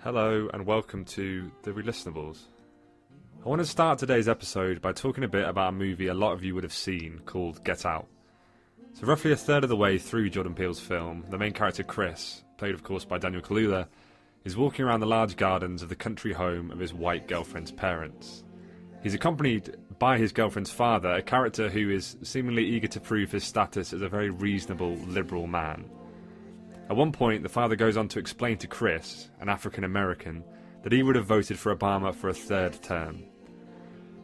Hello and welcome to the Relistenables. I want to start today's episode by talking a bit about a movie a lot of you would have seen called Get Out. So roughly a third of the way through Jordan Peele's film, the main character Chris, played of course by Daniel Kaluuya, is walking around the large gardens of the country home of his white girlfriend's parents. He's accompanied by his girlfriend's father, a character who is seemingly eager to prove his status as a very reasonable, liberal man. At one point, the father goes on to explain to Chris, an African American, that he would have voted for Obama for a third term.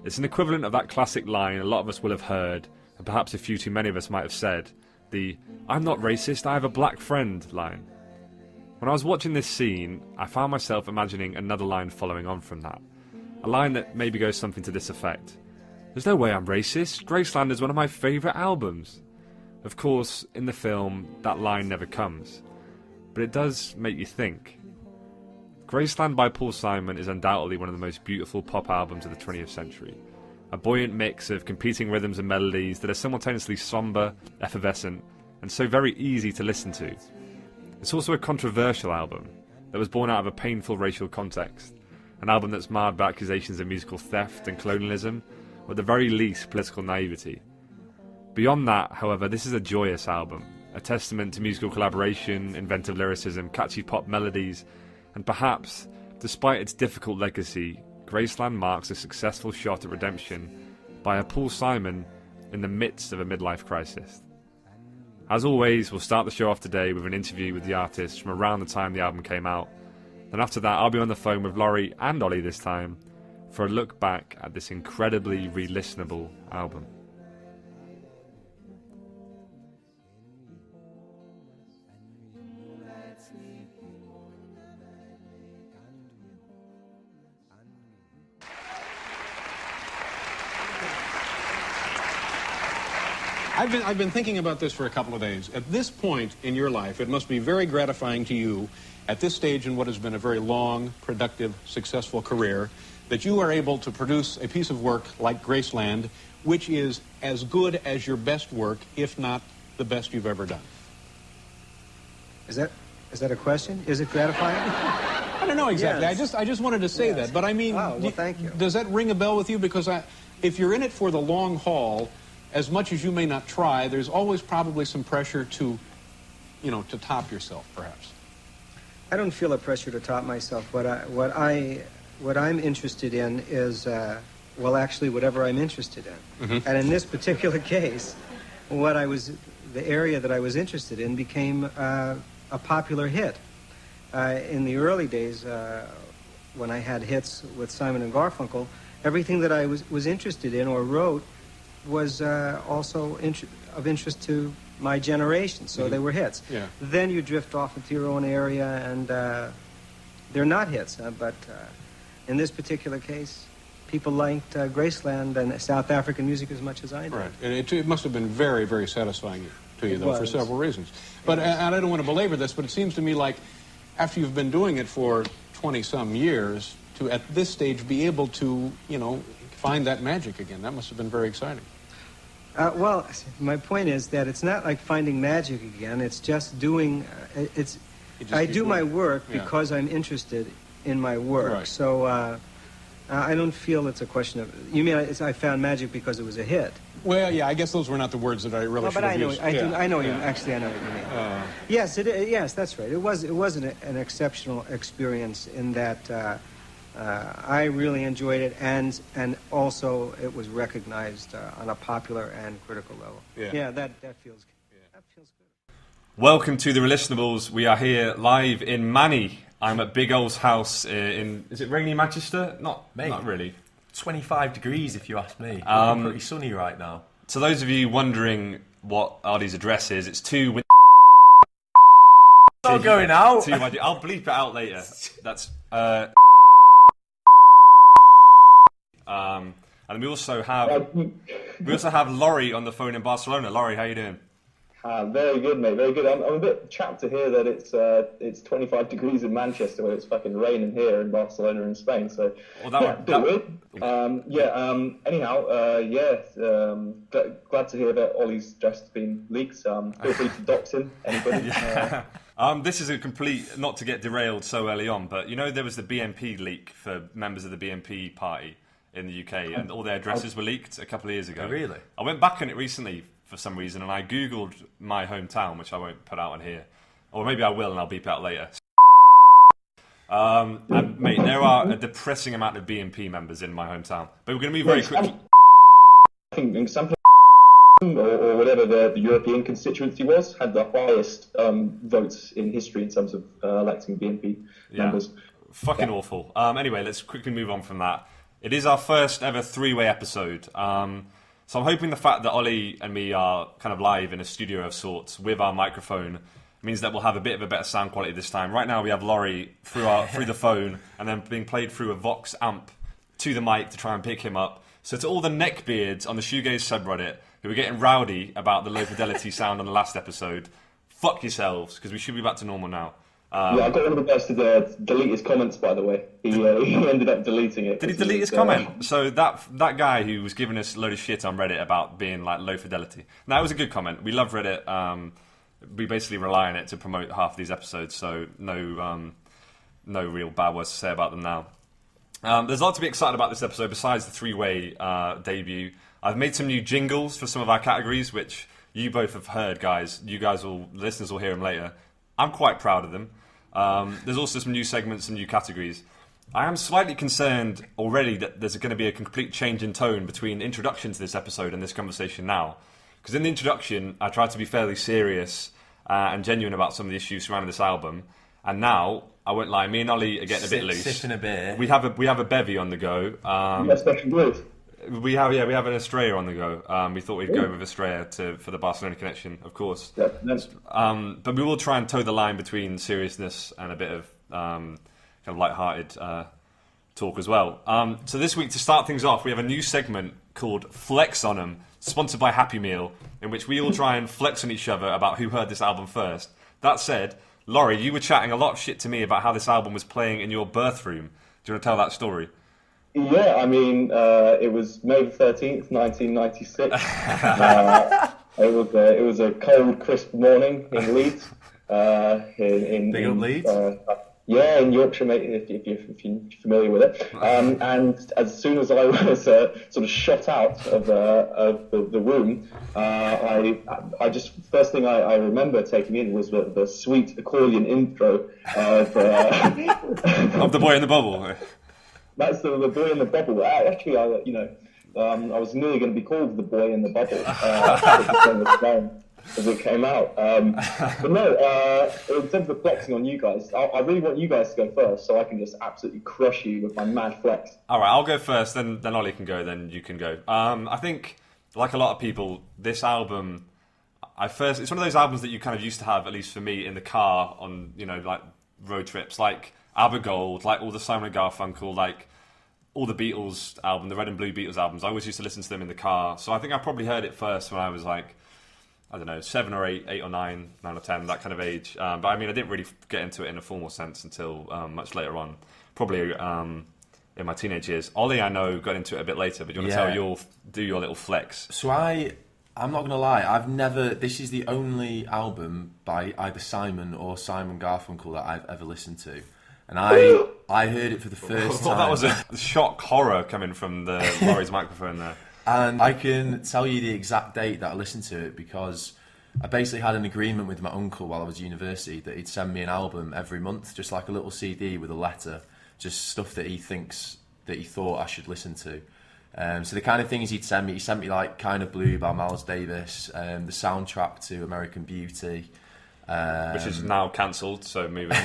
It's an equivalent of that classic line a lot of us will have heard, and perhaps a few too many of us might have said, the "I'm not racist, I have a black friend" line. When I was watching this scene, I found myself imagining another line following on from that. A line that maybe goes something to this effect. "There's no way I'm racist, Graceland is one of my favourite albums." Of course, in the film, that line never comes. But it does make you think. Graceland by Paul Simon is undoubtedly one of the most beautiful pop albums of the 20th century. A buoyant mix of competing rhythms and melodies that are simultaneously somber, effervescent, and so very easy to listen to. It's also a controversial album that was born out of a painful racial context, an album that's marred by accusations of musical theft and colonialism, or at the very least political naivety. Beyond that, however, this is a joyous album, a testament to musical collaboration, inventive lyricism, catchy pop melodies, and perhaps, despite its difficult legacy, Graceland marks a successful shot at redemption by a Paul Simon in the midst of a midlife crisis. As always, we'll start the show off today with an interview with the artist from around the time the album came out. Then after that, I'll be on the phone with Laurie and Ollie this time for a look back at this incredibly re-listenable album. I've been thinking about this for a couple of days. At this point in your life, it must be very gratifying to you, at this stage in what has been a very long, productive, successful career, that you are able to produce a piece of work like Graceland, which is as good as your best work, if not the best you've ever done. Is that a question? Is it gratifying? I don't know exactly. Yes. I just wanted to say that. But I mean, thank you. Does that ring a bell with you? Because if you're in it for the long haul, as much as you may not try, there's always probably some pressure to top yourself, perhaps. I don't feel a pressure to top myself. What I'm interested in is, actually, whatever I'm interested in. Mm-hmm. And in this particular case, the area that I was interested in became a popular hit. In the early days, when I had hits with Simon and Garfunkel, everything that I was interested in or wrote was also of interest to my generation, so they were hits. Yeah. Then you drift off into your own area, and they're not hits. But in this particular case, people liked Graceland and South African music as much as I did. Right, and it must have been very, very satisfying to you, though, for several reasons. But and I don't want to belabor this, but it seems to me like after you've been doing it for 20-some years, to at this stage be able to, find that magic again, that must have been very exciting. My point is that it's not like finding magic again. It's just doing. I do my work because I'm interested in my work. Right. So I don't feel it's a question of. You mean I found magic because it was a hit? Well, yeah. I guess those were not the words that I really should have used. I know. Actually, I know what you mean. Yes. Yes, that's right. It was an exceptional experience in that. I really enjoyed it, and also it was recognized on a popular and critical level. Yeah, that feels good. That feels good. Welcome to the Relistenables. We are here live in Manny. I'm at Big Ol's house is it rainy Manchester? Not really. 25 degrees if you ask me. Pretty sunny right now. So those of you wondering what Ollie's address is, it's 2... Not going out. I'll bleep it out later. That's... and we also have Laurie on the phone in Barcelona. Laurie, how you doing? Very good, mate. Very good. I'm a bit chapped to hear that it's 25 degrees in Manchester, where it's fucking raining here in Barcelona in Spain. So weird. Glad to hear that Ollie's dress has been leaked. Feel free to dox him, anybody. This is a complete, not to get derailed so early on, but there was the BNP leak for members of the BNP party in the UK, and all their addresses were leaked a couple of years ago. Oh, really? I went back on it recently for some reason, and I googled my hometown, which I won't put out on here, or maybe I will, and I'll beep it out later. And mate, there are a depressing amount of BNP members in my hometown, but we're going to move very quickly. I think some or whatever the European constituency was had the highest votes in history in terms of electing BNP members. Fucking awful. Anyway, let's quickly move on from that. It is our first ever three-way episode. So I'm hoping the fact that Ollie and me are kind of live in a studio of sorts with our microphone means that we'll have a bit of a better sound quality this time. Right now we have Laurie through the phone and then being played through a Vox amp to the mic to try and pick him up. So to all the neckbeards on the Shoegaze subreddit who were getting rowdy about the low fidelity sound on the last episode, fuck yourselves, because we should be back to normal now. I got one of the guys to delete his comments, by the way. He ended up deleting it. Did he delete his comment? So that guy who was giving us a load of shit on Reddit about being like low fidelity. That was a good comment. We love Reddit. We basically rely on it to promote half of these episodes, so no real bad words to say about them now. There's a lot to be excited about this episode besides the three-way debut. I've made some new jingles for some of our categories, which you both have heard, guys. Listeners will hear them later. I'm quite proud of them. There's also some new segments, some new categories. I am slightly concerned already that there's going to be a complete change in tone between the introduction to this episode and this conversation now. Because in the introduction, I tried to be fairly serious and genuine about some of the issues surrounding this album. And now, I won't lie, me and Ollie are getting a bit loose. Sipping a beer. We have a bevy on the go. Special group. We have an Estrella on the go. We thought we'd go with Estrella for the Barcelona connection, of course. Yeah, but we will try and toe the line between seriousness and a bit of kind of light-hearted talk as well. So this week, to start things off, we have a new segment called Flex on 'em, sponsored by Happy Meal, in which we all try and flex on each other about who heard this album first. That said, Laurie, you were chatting a lot of shit to me about how this album was playing in your birth room. Do you want to tell that story? Yeah, I mean, it was May the 13th, 1996. It was a cold, crisp morning in Leeds. Big up Leeds? In Yorkshire, mate, if you're familiar with it. And as soon as I was sort of shot out of the room, I just, first thing I remember taking in was the sweet accordion intro of The Boy in the Bubble. That's the Boy in the Bubble. Actually, I was nearly going to be called the Boy in the Bubble as it came out. But no, in terms of flexing on you guys, I really want you guys to go first so I can just absolutely crush you with my mad flex. All right, I'll go first, then Ollie can go, then you can go. I think, like a lot of people, this album, it's one of those albums that you kind of used to have, at least for me, in the car on, like road trips, like Abergold, like all the Simon & Garfunkel, like all the Beatles album, the Red and Blue Beatles albums. I always used to listen to them in the car. So I think I probably heard it first when I was like, I don't know, 7 or 8, 8 or 9, 9 or 10, that kind of age. But I mean, I didn't really get into it in a formal sense until much later on, probably in my teenage years. Ollie, I know, got into it a bit later, but do you want to do your little flex? So I'm not going to lie, this is the only album by either Simon or Simon Garfunkel that I've ever listened to. And I heard it for the first time. That was a shock horror coming from Laurie's microphone there. And I can tell you the exact date that I listened to it because I basically had an agreement with my uncle while I was at university that he'd send me an album every month, just like a little CD with a letter, just stuff that he thought I should listen to. So the kind of things he sent me like Kind of Blue by Miles Davis, the soundtrack to American Beauty. Which is now cancelled, so moving.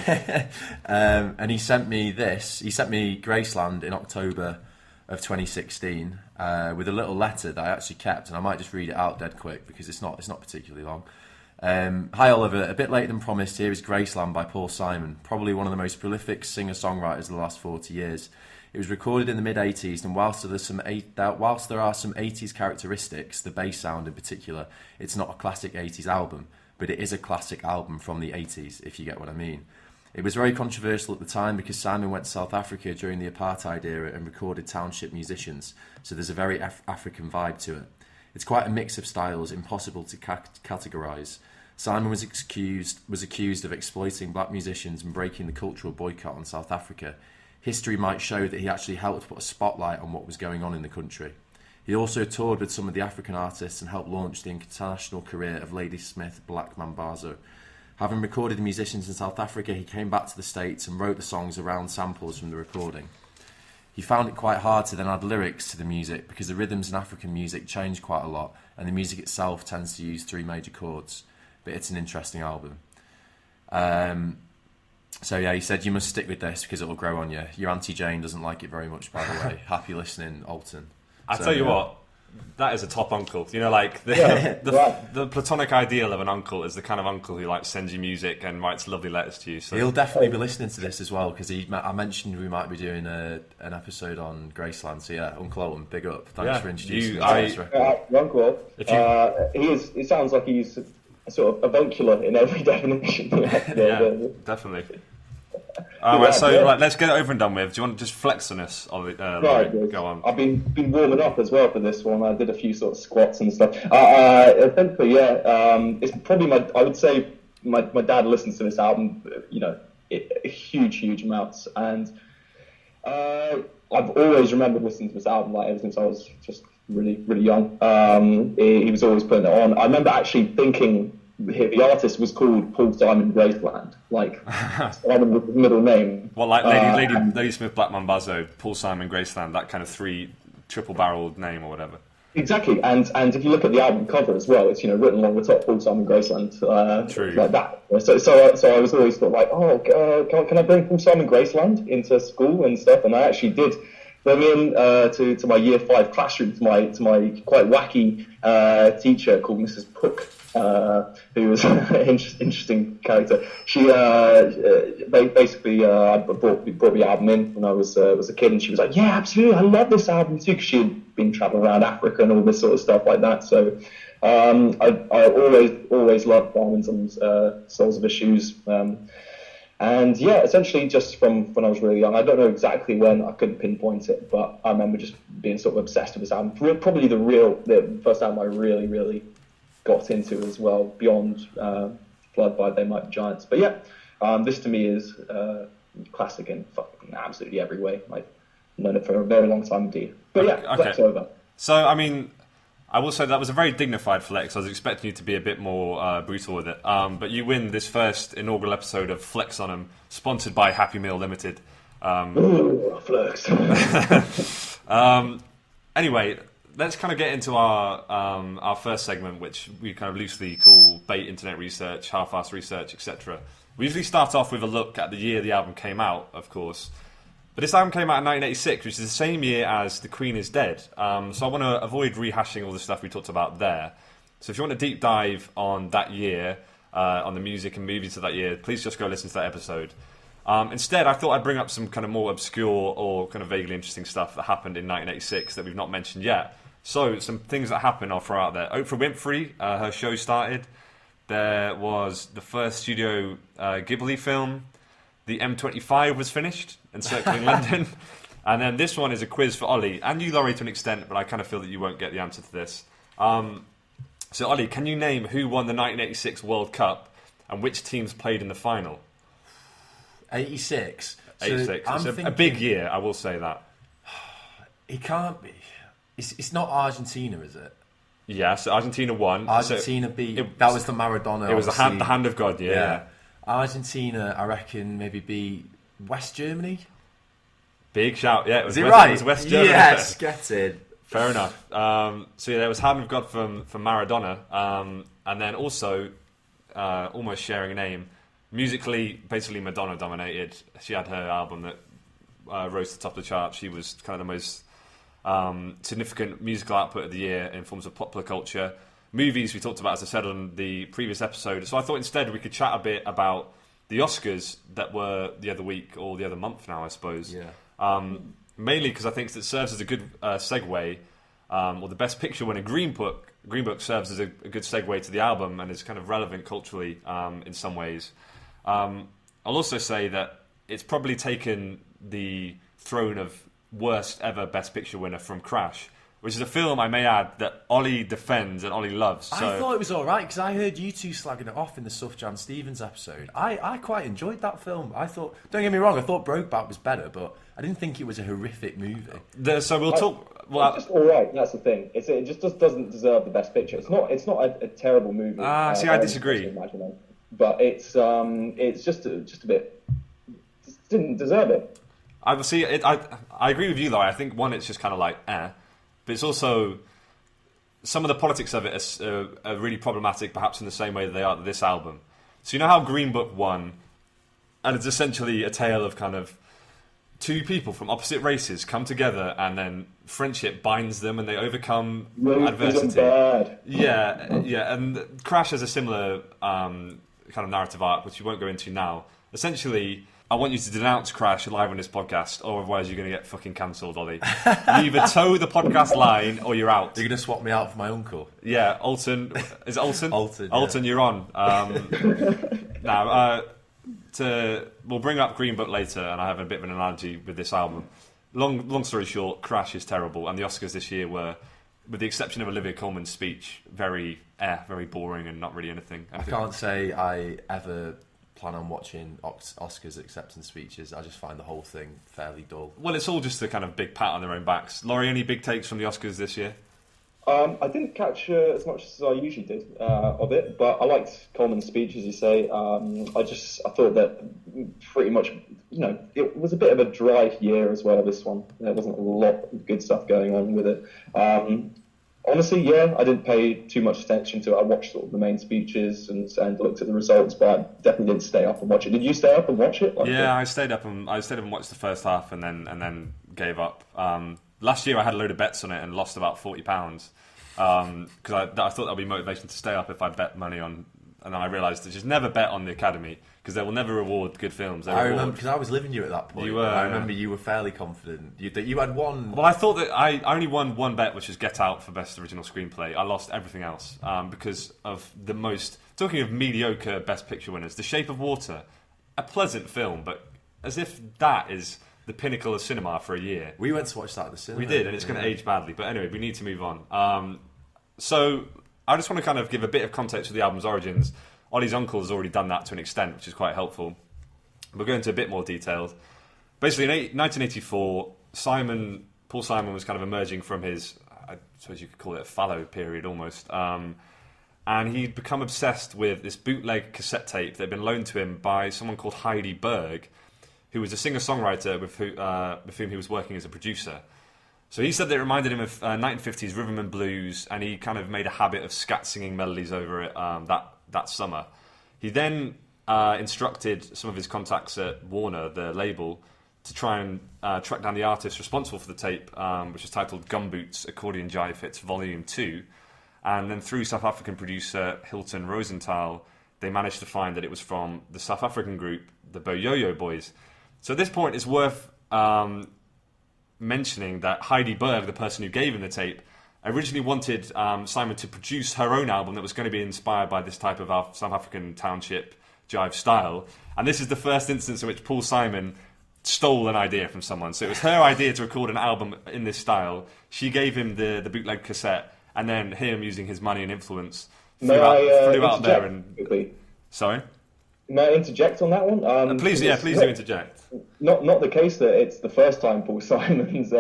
And he sent me Graceland in October of 2016 with a little letter that I actually kept, and I might just read it out dead quick because it's not particularly long. Hi Oliver, a bit later than promised, here is Graceland by Paul Simon, probably one of the most prolific singer-songwriters of the last 40 years. It was recorded in the mid-80s, and whilst there are some 80s characteristics, the bass sound in particular, it's not a classic 80s album, but it is a classic album from the 80s, if you get what I mean. It was very controversial at the time because Simon went to South Africa during the apartheid era and recorded township musicians, so there's a very African vibe to it. It's quite a mix of styles, impossible to categorise. Simon was accused of exploiting black musicians and breaking the cultural boycott on South Africa. History might show that he actually helped put a spotlight on what was going on in the country. He also toured with some of the African artists and helped launch the international career of Ladysmith Black Mambazo. Having recorded the musicians in South Africa, he came back to the States and wrote the songs around samples from the recording. He found it quite hard to then add lyrics to the music because the rhythms in African music change quite a lot, and the music itself tends to use 3 major chords. But it's an interesting album. So yeah, he said you must stick with this because it'll grow on you. Your Auntie Jane doesn't like it very much, by the way. Happy listening, Alton. I tell you what, that is a top uncle. You know, like the platonic ideal of an uncle is the kind of uncle who like sends you music and writes lovely letters to you. So he'll definitely be listening to this as well because I mentioned we might be doing an episode on Graceland. So yeah, Uncle Alton, big up. Thanks for introducing me to this record. Uncle, he sounds like he's sort of avuncular in every definition. Definitely. Alright, so let's get it over and done with. Do you want to just flex on us? Right, go on. I've been warming up as well for this one. I did a few sort of squats and stuff. Essentially, it's probably I would say my dad listens to this album, huge amounts, and I've always remembered listening to this album ever since I was just really young. He was always putting it on. I remember actually thinking the artist was called Paul Simon Graceland, like Simon with his middle name. Well, like Ladysmith Black Mambazo, Paul Simon Graceland, that kind of 3 triple-barreled name or whatever. Exactly, and if you look at the album cover as well, it's written along the top, Paul Simon Graceland, True. Like that. So I was always sort of like, can I bring Paul Simon Graceland into school and stuff? And I actually did. Bring in to my year 5 classroom to my quite wacky teacher called Mrs. Cook, who was an interesting character. She basically brought the album in when I was a kid, and she was like, "Yeah, absolutely, I love this album too," because she had been traveling around Africa and all this sort of stuff like that. So I always loved Barman's Souls of Issues. And yeah, essentially just from when I was really young. I don't know exactly when, I couldn't pinpoint it, but I remember just being sort of obsessed with this album. Probably the first album I really got into as well, beyond Flood by They Might Be Giants. But yeah, this to me is classic in fucking absolutely every way. I've known it for a very long time indeed. But yeah, Flex over. So, I mean, I will say that was a very dignified flex. I was expecting you to be a bit more brutal with it. But you win this first inaugural episode of Flex on 'em, sponsored by Happy Meal Limited. Ooh, flex. Anyway, let's kind of get into our first segment, which we kind of loosely call Bait Internet Research, Half-Assed Research, etc. We usually start off with a look at the year the album came out, of course. But this album came out in 1986, which is the same year as The Queen is Dead. So I want to avoid rehashing all the stuff we talked about there. So if you want a deep dive on that year, on the music and movies of that year, please just go listen to that episode. Instead, I thought I'd bring up some kind of more obscure or kind of vaguely interesting stuff that happened in 1986 that we've not mentioned yet. So some things that happened I'll throw out there. Oprah Winfrey, her show started. There was the first Studio Ghibli film. The M25 was finished and circling London. And then this one is a quiz for Ollie, and you, Laurie, to an extent, but I kind of feel that you won't get the answer to this. So, Ollie, can you name who won the 1986 World Cup and which teams played in the final? 86. 86. So it's a big year, I will say that. It can't be. It's not Argentina, is it? Yeah, so Argentina won. Argentina beat... That was the Maradona. It was the hand of God, yeah. Argentina, I reckon, maybe beat West Germany. Big shout, yeah. It was right? It was West Germany. Yes, get it. Fair enough. So yeah, there was Hand of God from Maradona, and then also almost sharing a name. Musically, basically Madonna dominated. She had her album that rose to the top of the chart. She was kind of the most significant musical output of the year in forms of popular culture. Movies we talked about, as I said on the previous episode. So I thought instead we could chat a bit about the Oscars that were the other week, or the other month now, I suppose. Yeah. mainly because I think it serves as a good segue, or the Best Picture winner, Green Book serves as a good segue to the album and is kind of relevant culturally in some ways. I'll also say that it's probably taken the throne of worst ever Best Picture winner from Crash, which is a film, I may add, that Ollie defends and Ollie loves. So. I thought it was all right, because I heard you two slagging it off in the Sufjan Stevens episode. I quite enjoyed that film. I thought, don't get me wrong, I thought Brokeback was better, but I didn't think it was a horrific movie. So we'll talk... Well, it's just all right. That's the thing. It just doesn't deserve the Best Picture. It's not a terrible movie. See, I disagree. But it's just a bit... Just didn't deserve it. I agree with you, though. I think, one, it's just kind of like, but it's also... Some of the politics of it are really problematic, perhaps in the same way that they are to this album. So you know how Green Book won, and it's essentially a tale of kind of two people from opposite races come together, and then friendship binds them, and they overcome adversity. Bad. Yeah, and Crash has a similar kind of narrative arc, which we won't go into now. Essentially, I want you to denounce Crash live on this podcast, or otherwise you're going to get fucking cancelled, Ollie. You either toe the podcast line, or you're out. You're going to swap me out for my uncle? Yeah, Alton. Is it Alton? Alton, yeah. Alton, you're on. Now, we'll bring up Green Book later, and I have a bit of an analogy with this album. Long story short, Crash is terrible, and the Oscars this year were, with the exception of Olivia Colman's speech, very boring and not really anything. I can't say I ever plan on watching Oscars acceptance speeches. I just find the whole thing fairly dull. Well, it's all just a kind of big pat on their own backs. Laurie, any big takes from the Oscars this year? I didn't catch as much as I usually did of it, but I liked Coleman's speech, as you say. I thought that pretty much, it was a bit of a dry year as well, this one. There wasn't a lot of good stuff going on with it. Honestly, I didn't pay too much attention to it. I watched sort of the main speeches and looked at the results, but I definitely didn't stay up and watch it. Did you stay up and watch it? I stayed up and watched the first half and then gave up. Last year I had a load of bets on it and lost about £40 because I thought that would be motivation to stay up if I bet money on. And then I realised to just never bet on the Academy because they will never reward good films. I remember because I was living you at that point. You were. I remember you were fairly confident that you had one. Well, I thought that I only won one bet, which was Get Out for Best Original Screenplay. I lost everything else because of the most. Talking of mediocre Best Picture winners, The Shape of Water, a pleasant film, but as if that is the pinnacle of cinema for a year. We went to watch that at the cinema. We did, and it's going to age badly. But anyway, we need to move on. So I just want to kind of give a bit of context to the album's origins. Ollie's uncle has already done that to an extent, which is quite helpful. We'll go into a bit more detail. Basically, in 1984, Paul Simon was kind of emerging from his, I suppose you could call it a fallow period almost. And he'd become obsessed with this bootleg cassette tape that had been loaned to him by someone called Heidi Berg, who was a singer-songwriter with whom he was working as a producer. So he said that it reminded him of 1950s rhythm and blues, and he kind of made a habit of scat singing melodies over it that summer. He then instructed some of his contacts at Warner, the label, to try and track down the artist responsible for the tape, which is titled Gumboots Accordion Jive Hits Volume 2. And then through South African producer Hilton Rosenthal, they managed to find that it was from the South African group, the Boyoyo Boys. So at this point, it's worth mentioning that Heidi Berg, the person who gave him the tape, originally wanted Simon to produce her own album that was going to be inspired by this type of South African township jive style. And this is the first instance in which Paul Simon stole an idea from someone. So it was her idea to record an album in this style. She gave him the bootleg cassette, and then him, using his money and influence, flew out there and... Quickly? Sorry? May I interject on that one? Please do interject. Not the case that it's the first time Paul Simon's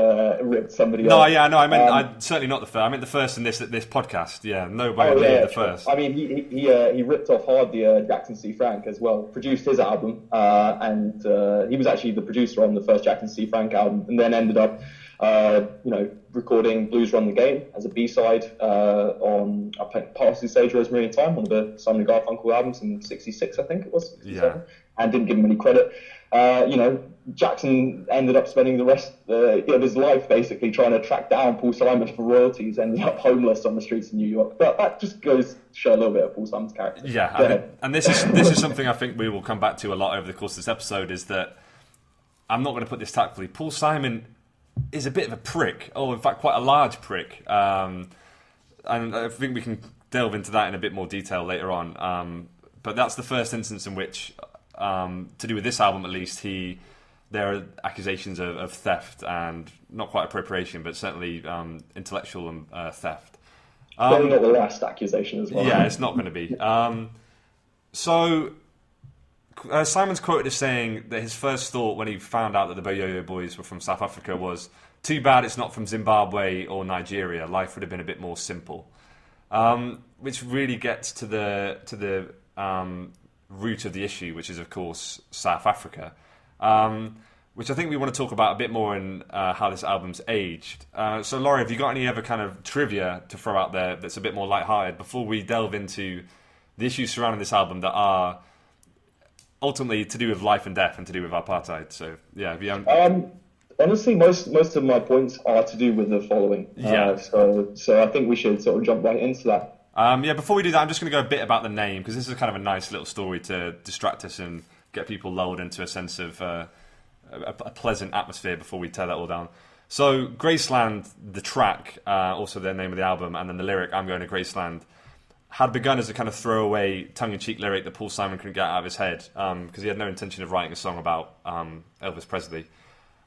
ripped somebody off. I meant certainly not the first. I meant the first in this podcast. Yeah, no way the first. I mean, he ripped off hard the Jackson C. Frank as well. Produced his album, and he was actually the producer on the first Jackson C. Frank album, and then ended up, recording Blues Run the Game as a B-side on Parsley Sage Rosemary and Thyme, one of the Simon & Garfunkel albums in '66, I think it was. Yeah. And didn't give him any credit. Jackson ended up spending the rest of his life basically trying to track down Paul Simon for royalties, ended up homeless on the streets of New York. But that just goes to show a little bit of Paul Simon's character. Yeah, and this is something I think we will come back to a lot over the course of this episode, is that, I'm not going to put this tactfully, Paul Simon is a bit of a prick, or in fact quite a large prick. And I think we can delve into that in a bit more detail later on. But that's the first instance in which, to do with this album at least, there are accusations of theft, and not quite appropriation, but certainly intellectual theft. Probably not the last accusation as well. Yeah, it's not going to be. So Simon's quoted as saying that his first thought when he found out that the Boyoyo Boys were from South Africa was, "Too bad it's not from Zimbabwe or Nigeria. Life would have been a bit more simple." Which really gets to the root of the issue, which is of course South Africa. Which I think we want to talk about a bit more in how this album's aged. So, Laurie, have you got any other kind of trivia to throw out there that's a bit more lighthearted before we delve into the issues surrounding this album that are ultimately to do with life and death and to do with apartheid? So, yeah. Have you, honestly, most of my points are to do with the following. Yeah. So I think we should sort of jump right into that. Before we do that, I'm just going to go a bit about the name, because this is kind of a nice little story to distract us and get people lulled into a sense of a pleasant atmosphere before we tear that all down. So Graceland, the track, also the name of the album, and then the lyric, "I'm going to Graceland," had begun as a kind of throwaway, tongue-in-cheek lyric that Paul Simon couldn't get out of his head, because he had no intention of writing a song about Elvis Presley.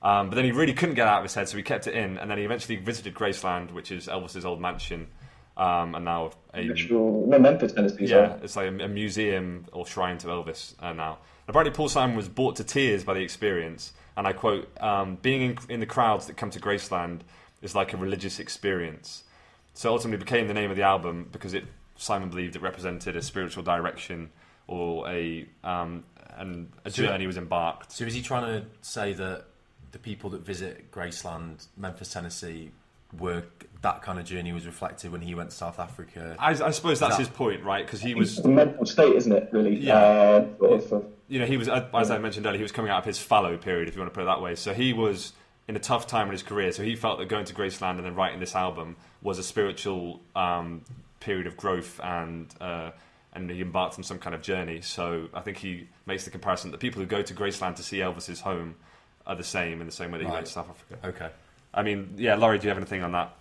But then he really couldn't get it out of his head, so he kept it in, and then he eventually visited Graceland, which is Elvis's old mansion, and now Memphis, Tennessee. Yeah, it's like a museum or shrine to Elvis now. Apparently, Paul Simon was brought to tears by the experience, and I quote, "Being in the crowds that come to Graceland is like a religious experience." So ultimately became the name of the album because Simon believed it represented a spiritual direction or a journey was embarked. So is he trying to say that the people that visit Graceland, Memphis, Tennessee, that kind of journey was reflected when he went to South Africa? I suppose that's his point, right? Because he was the mental state, isn't it? Really, yeah. He was, as I mentioned earlier, he was coming out of his fallow period, if you want to put it that way. So he was in a tough time in his career. So he felt that going to Graceland and then writing this album was a spiritual period of growth, and he embarked on some kind of journey. So I think he makes the comparison that people who go to Graceland to see Elvis's home are the same in the same way that he went to South Africa. Okay. I mean, yeah, Laurie, do you have anything on that?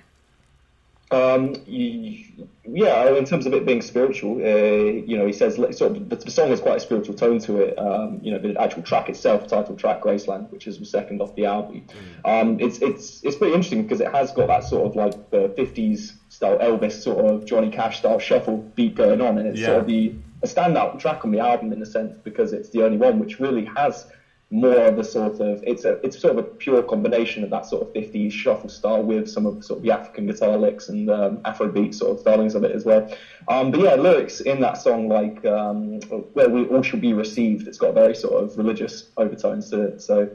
Yeah, in terms of it being spiritual, he says sort of the song has quite a spiritual tone to it. The actual track itself, title track Graceland, which is the second off the album, it's pretty interesting because it has got that sort of like the 50s style Elvis sort of Johnny Cash style shuffle beat going on, and it's sort of a standout track on the album in a sense because it's the only one which really has more of the sort of it's sort of a pure combination of that sort of 50s shuffle style with some of sort of the African guitar licks and Afrobeat sort of stylings of it as well. But yeah, lyrics in that song like where we all shall be received. It's got very sort of religious overtones to it. So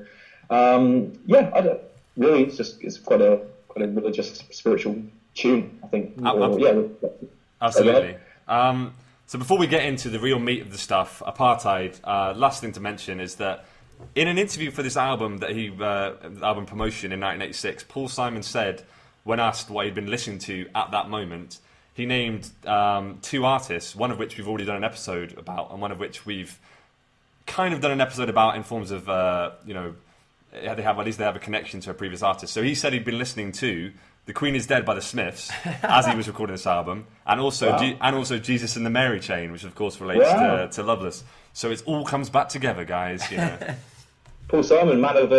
it's quite a religious spiritual tune, I think. Absolutely. So before we get into the real meat of the stuff, apartheid, last thing to mention is that in an interview for this album album promotion in 1986, Paul Simon said, when asked what he'd been listening to at that moment, he named two artists, one of which we've already done an episode about, and one of which we've kind of done an episode about in forms of, they have a connection to a previous artist. So he said he'd been listening to The Queen Is Dead by the Smiths as he was recording this album, and also Jesus and the Mary Chain, which of course relates to Loveless. So it all comes back together, guys. Paul Simon, man of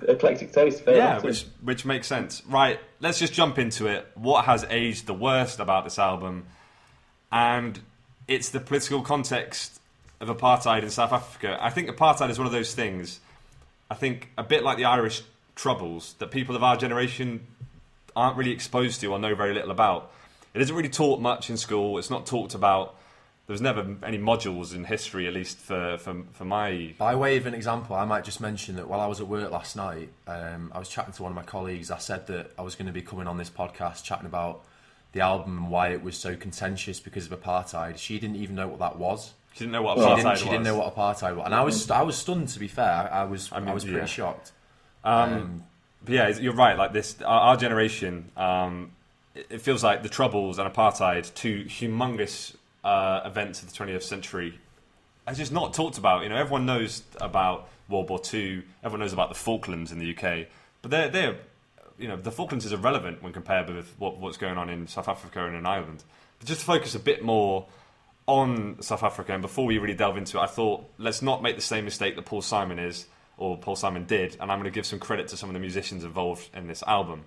eclectic taste. Which makes sense. Right, let's just jump into it. What has aged the worst about this album? And it's the political context of apartheid in South Africa. I think apartheid is one of those things, I think a bit like the Irish Troubles, that people of our generation aren't really exposed to or know very little about. It isn't really taught much in school. It's not talked about. There's never any modules in history, at least for my... By way of an example, I might just mention that while I was at work last night, I was chatting to one of my colleagues. I said that I was going to be coming on this podcast chatting about the album and why it was so contentious because of apartheid. She didn't even know what that was. She didn't know what apartheid was. She didn't know what apartheid was. And I was stunned, to be fair. I was pretty shocked. But yeah, you're right. Like this, our generation, it feels like the Troubles and apartheid, two humongous events of the 20th century, are just not talked about. Everyone knows about World War II. Everyone knows about the Falklands in the UK, but they're the Falklands is irrelevant when compared with what's going on in South Africa and in Ireland. But just to focus a bit more on South Africa, and before we really delve into it, I thought let's not make the same mistake that Paul Simon did, and I'm going to give some credit to some of the musicians involved in this album.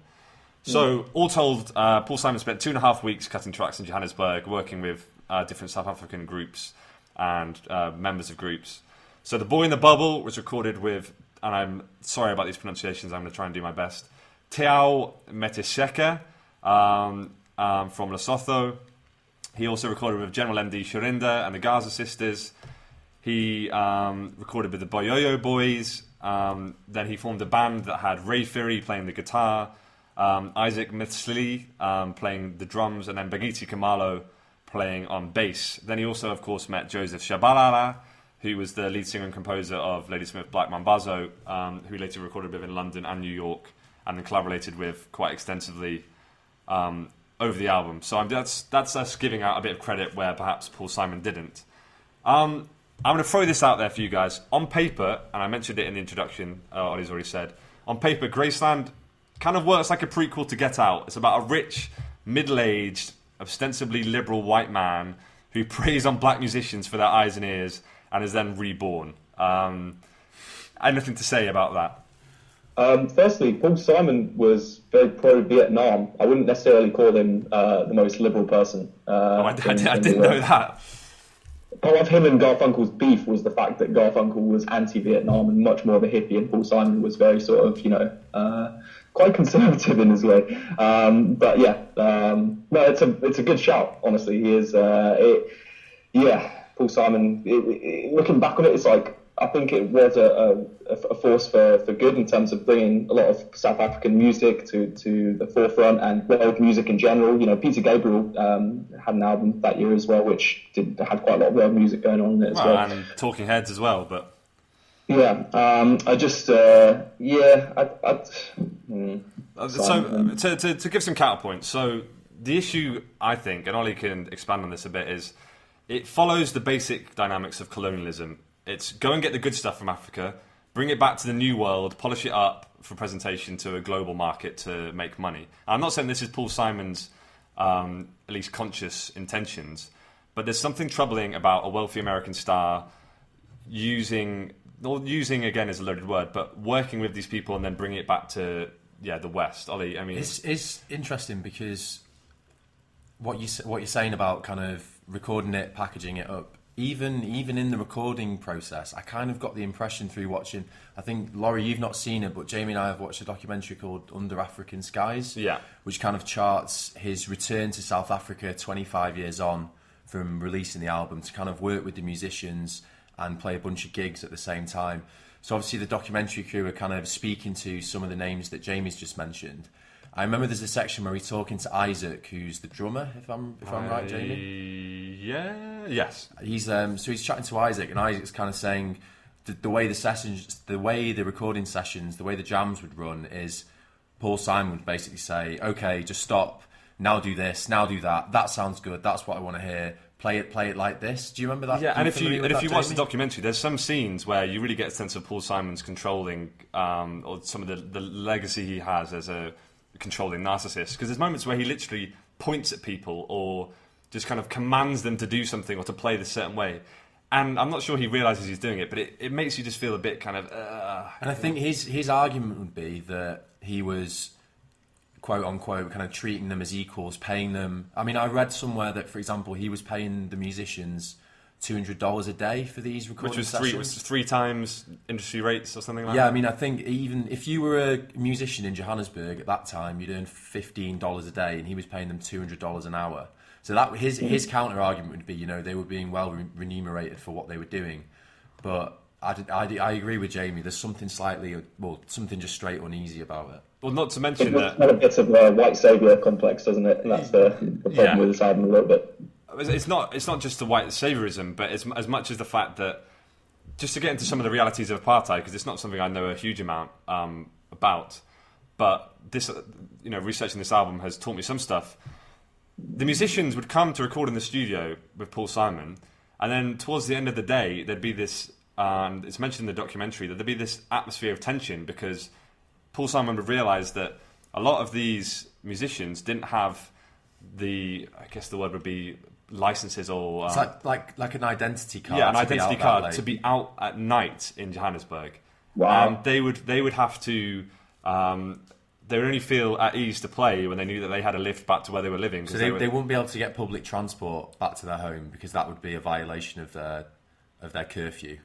So, all told, Paul Simon spent 2.5 weeks cutting tracks in Johannesburg, working with different South African groups and members of groups. So, The Boy in the Bubble was recorded with, and I'm sorry about these pronunciations, I'm going to try and do my best, Teao Metesheke from Lesotho. He also recorded with General MD Shorinda and the Gaza Sisters. He recorded with the Boyoyo Boys. Then he formed a band that had Ray Fury playing the guitar, Isaac Mithsli playing the drums, and then Bagiti Kamalo playing on bass. Then he also, of course, met Joseph Shabalala, who was the lead singer and composer of Ladysmith Black Mambazo, who later recorded with in London and New York, and then collaborated with quite extensively over the album. So that's us giving out a bit of credit where perhaps Paul Simon didn't. I'm going to throw this out there for you guys. On paper, and I mentioned it in the introduction, Ollie's already said, on paper, Graceland kind of works like a prequel to Get Out. It's about a rich, middle-aged, ostensibly liberal white man who preys on black musicians for their eyes and ears and is then reborn. I have nothing to say about that. Firstly, Paul Simon was very pro-Vietnam. I wouldn't necessarily call him the most liberal person. I didn't know that. Part of him and Garfunkel's beef was the fact that Garfunkel was anti-Vietnam and much more of a hippie, and Paul Simon was very sort of, quite conservative in his way. But yeah, no, it's a good shout. Honestly, he is. Paul Simon. Looking back on it, it's like I think it was a force for good in terms of bringing a lot of South African music to the forefront and world music in general. You know, Peter Gabriel had an album that year as well, which had quite a lot of world music going on in it as well. And Talking Heads as well, but... Yeah, So to give some counterpoint, so the issue, I think, and Ollie can expand on this a bit, is it follows the basic dynamics of colonialism. It's go and get the good stuff from Africa, bring it back to the new world, polish it up for presentation to a global market to make money. I'm not saying this is Paul Simon's at least conscious intentions, but there's something troubling about a wealthy American star using again is a loaded word, but working with these people and then bringing it back to the West. Ollie, I mean, it's interesting because what you're saying about kind of recording it, packaging it up. Even in the recording process, I kind of got the impression through watching. I think Laurie, you've not seen it, but Jamie and I have watched a documentary called Under African Skies, which kind of charts his return to South Africa 25 years on from releasing the album to kind of work with the musicians and play a bunch of gigs at the same time. So obviously the documentary crew are kind of speaking to some of the names that Jamie's just mentioned. I remember there's a section where he's talking to Isaac, who's the drummer, if I'm right, Jamie. Yes. He's chatting to Isaac, and Isaac's kind of saying the way the recording sessions, the way the jams would run is Paul Simon would basically say, "Okay, just stop. Now do this. Now do that. That sounds good. That's what I want to hear. Play it like this." Do you remember that? Yeah, and if you watch the documentary, there's some scenes where you really get a sense of Paul Simon's controlling, or some of the legacy he has as a controlling narcissist. Because there's moments where he literally points at people or just kind of commands them to do something or to play this certain way. And I'm not sure he realises he's doing it, but it makes you just feel a bit kind of... And I think his argument would be that he was, quote unquote, kind of treating them as equals, paying them... I mean, I read somewhere that, for example, he was paying the musicians $200 a day for these recording sessions. Which was three times industry rates or something like that? Yeah, I mean, I think even if you were a musician in Johannesburg at that time, you'd earn $15 a day, and he was paying them $200 an hour. So that his counter argument would be, they were being well remunerated for what they were doing. But I agree with Jamie. There's something something just straight uneasy about it. Well, not to mention that... It's got a bit of a white saviour complex, doesn't it? And that's the problem with this album a little bit. It's not just the white saviorism, but as much as the fact that, just to get into some of the realities of apartheid, because it's not something I know a huge amount about, but this, researching this album has taught me some stuff. The musicians would come to record in the studio with Paul Simon, and then towards the end of the day, there'd be this, and it's mentioned in the documentary, that there'd be this atmosphere of tension because Paul Simon would realise that a lot of these musicians didn't have I guess the word would be licenses or... it's like an identity card. Yeah, an identity card to be out at night in Johannesburg. Wow. And they would have to... they would only feel at ease to play when they knew that they had a lift back to where they were living. So they wouldn't be able to get public transport back to their home because that would be a violation of their curfew.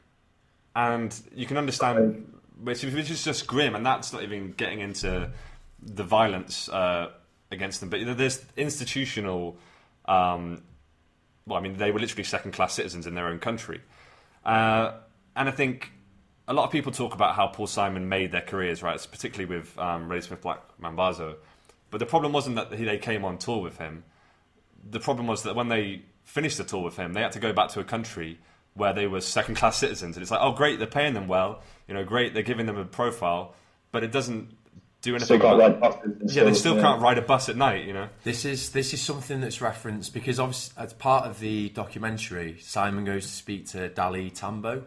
And you can understand, which is just grim, and that's not even getting into the violence against them. But there's institutional... they were literally second-class citizens in their own country. And I think a lot of people talk about how Paul Simon made their careers, right? It's particularly with Ladysmith Black Mambazo. But the problem wasn't that they came on tour with him. The problem was that when they finished the tour with him, they had to go back to a country where they were second-class citizens. And it's like, oh, great, they're paying them well. Great, they're giving them a profile. But it doesn't do anything. They still can't ride a bus at night, This is something that's referenced because obviously as part of the documentary, Simon goes to speak to Dali Tambo,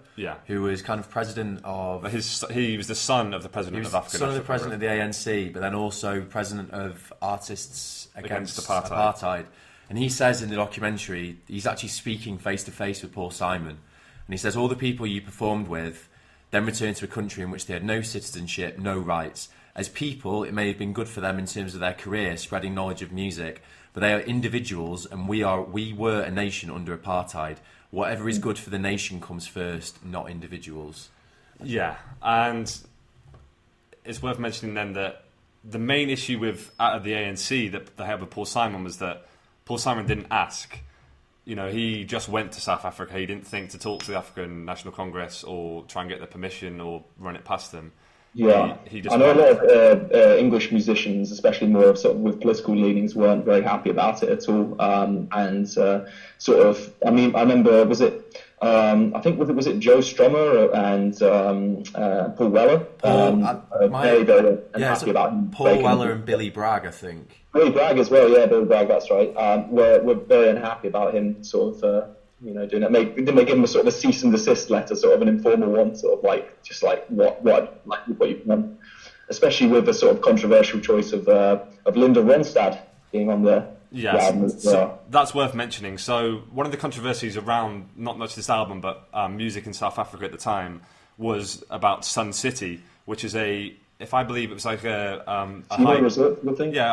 who was kind of president of... He was the son of the president of Africa. Son of the president of the ANC, but then also president of Artists Against Apartheid. And he says in the documentary, he's actually speaking face to face with Paul Simon, and he says all the people you performed with then returned to a country in which they had no citizenship, no rights. As people, it may have been good for them in terms of their career, spreading knowledge of music, but they are individuals, and we were a nation under apartheid. Whatever is good for the nation comes first, not individuals. Yeah, and it's worth mentioning then that the main issue out of the ANC that they had with Paul Simon was that Paul Simon didn't ask. He just went to South Africa. He didn't think to talk to the African National Congress or try and get their permission or run it past them. Yeah, I know a lot of English musicians, especially more sort of with political leanings, weren't very happy about it at all. I remember, I think was it Joe Strummer and Paul Weller? Very unhappy about him. Paul Weller and Billy Bragg, I think. Billy Bragg as well, Billy Bragg, that's right. Were very unhappy about him sort of... doing it. Didn't they give him a sort of a cease and desist letter, sort of an informal one, sort of what you've done, especially with the sort of controversial choice of Linda Ronstadt being on the album. So that's worth mentioning. So one of the controversies around not much this album, but music in South Africa at the time was about Sun City, which is if I believe it was like a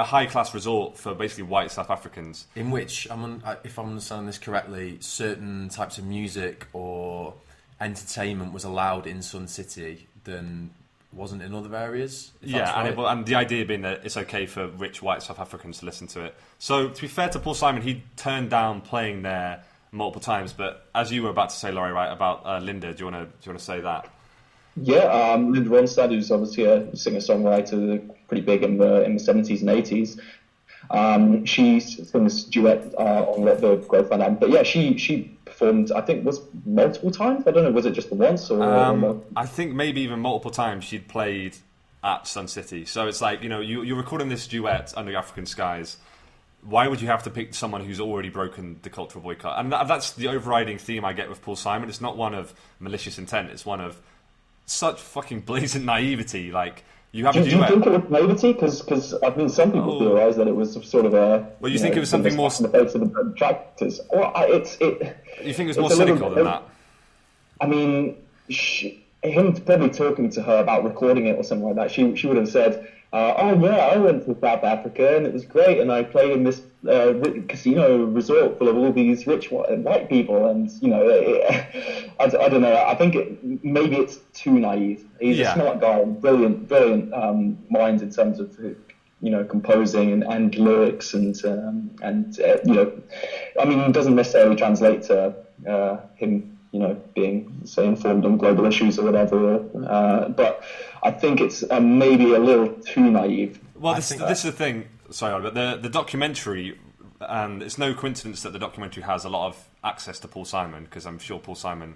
high class resort for basically white South Africans. In which, if I'm understanding this correctly, certain types of music or entertainment was allowed in Sun City than wasn't in other areas. And the idea being that it's okay for rich white South Africans to listen to it. So to be fair to Paul Simon, he turned down playing there multiple times. But as you were about to say, Laurie, right, about Linda, do you want to say that? Yeah, Linda Ronstadt, who's obviously a singer-songwriter, pretty big in the 70s and 80s. She sings duet on the Graceland album. But yeah, she performed, I think, was multiple times. I don't know, was it just the once or? I think maybe even multiple times she'd played at Sun City. So it's like, you're recording this duet under African skies. Why would you have to pick someone who's already broken the cultural boycott? And that's the overriding theme I get with Paul Simon. It's not one of malicious intent. It's one of such fucking blatant naivety. Like, you have a duet. Do you think it was naivety? Because some people theorise that it was sort of a... Well, you think it was something more... the base of the detractors. Well, you think it was more cynical than that? I mean, him probably talking to her about recording it or something like that, she would have said, I went to South Africa and it was great, and I played in this casino resort full of all these rich white people, and I don't know. I think maybe it's too naive. He's a smart guy, brilliant mind in terms of composing and lyrics, and it doesn't necessarily translate to him being, say, informed on global issues or whatever. But I think it's maybe a little too naive. Well, this is the thing. Sorry, but the documentary, and it's no coincidence that the documentary has a lot of access to Paul Simon, because I'm sure Paul Simon,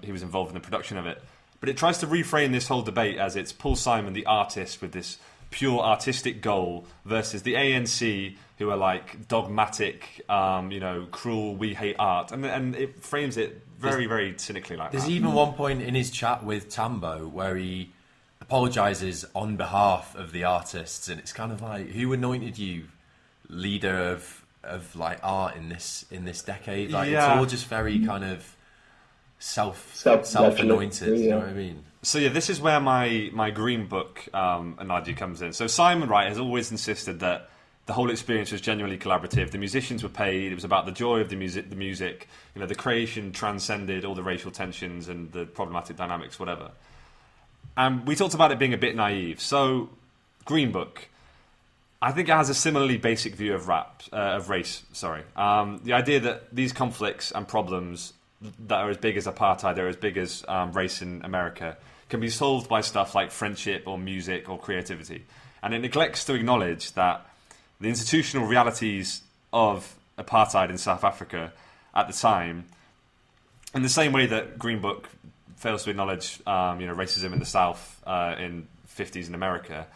he was involved in the production of it. But it tries to reframe this whole debate as it's Paul Simon, the artist, with this pure artistic goal, versus the ANC, who are like dogmatic, cruel, we hate art, and it frames it very, very cynically like that. There's even one point in his chat with Tambo where he apologises on behalf of the artists, and it's kind of like, who anointed you leader of like art in this decade? Like, it's all just very kind of self-anointed. You know what I mean? So yeah, this is where my Green Book analogy comes in. So Simon Wright has always insisted that the whole experience was genuinely collaborative. The musicians were paid. It was about the joy of the music. You know, the creation transcended all the racial tensions and the problematic dynamics, whatever. And we talked about it being a bit naive. So Green Book, I think it has a similarly basic view of race. The idea that these conflicts and problems that are as big as apartheid, are as big as race in America, can be solved by stuff like friendship or music or creativity. And it neglects to acknowledge that the institutional realities of apartheid in South Africa at the time, in the same way that Green Book fails to acknowledge racism in the South in 50s in America,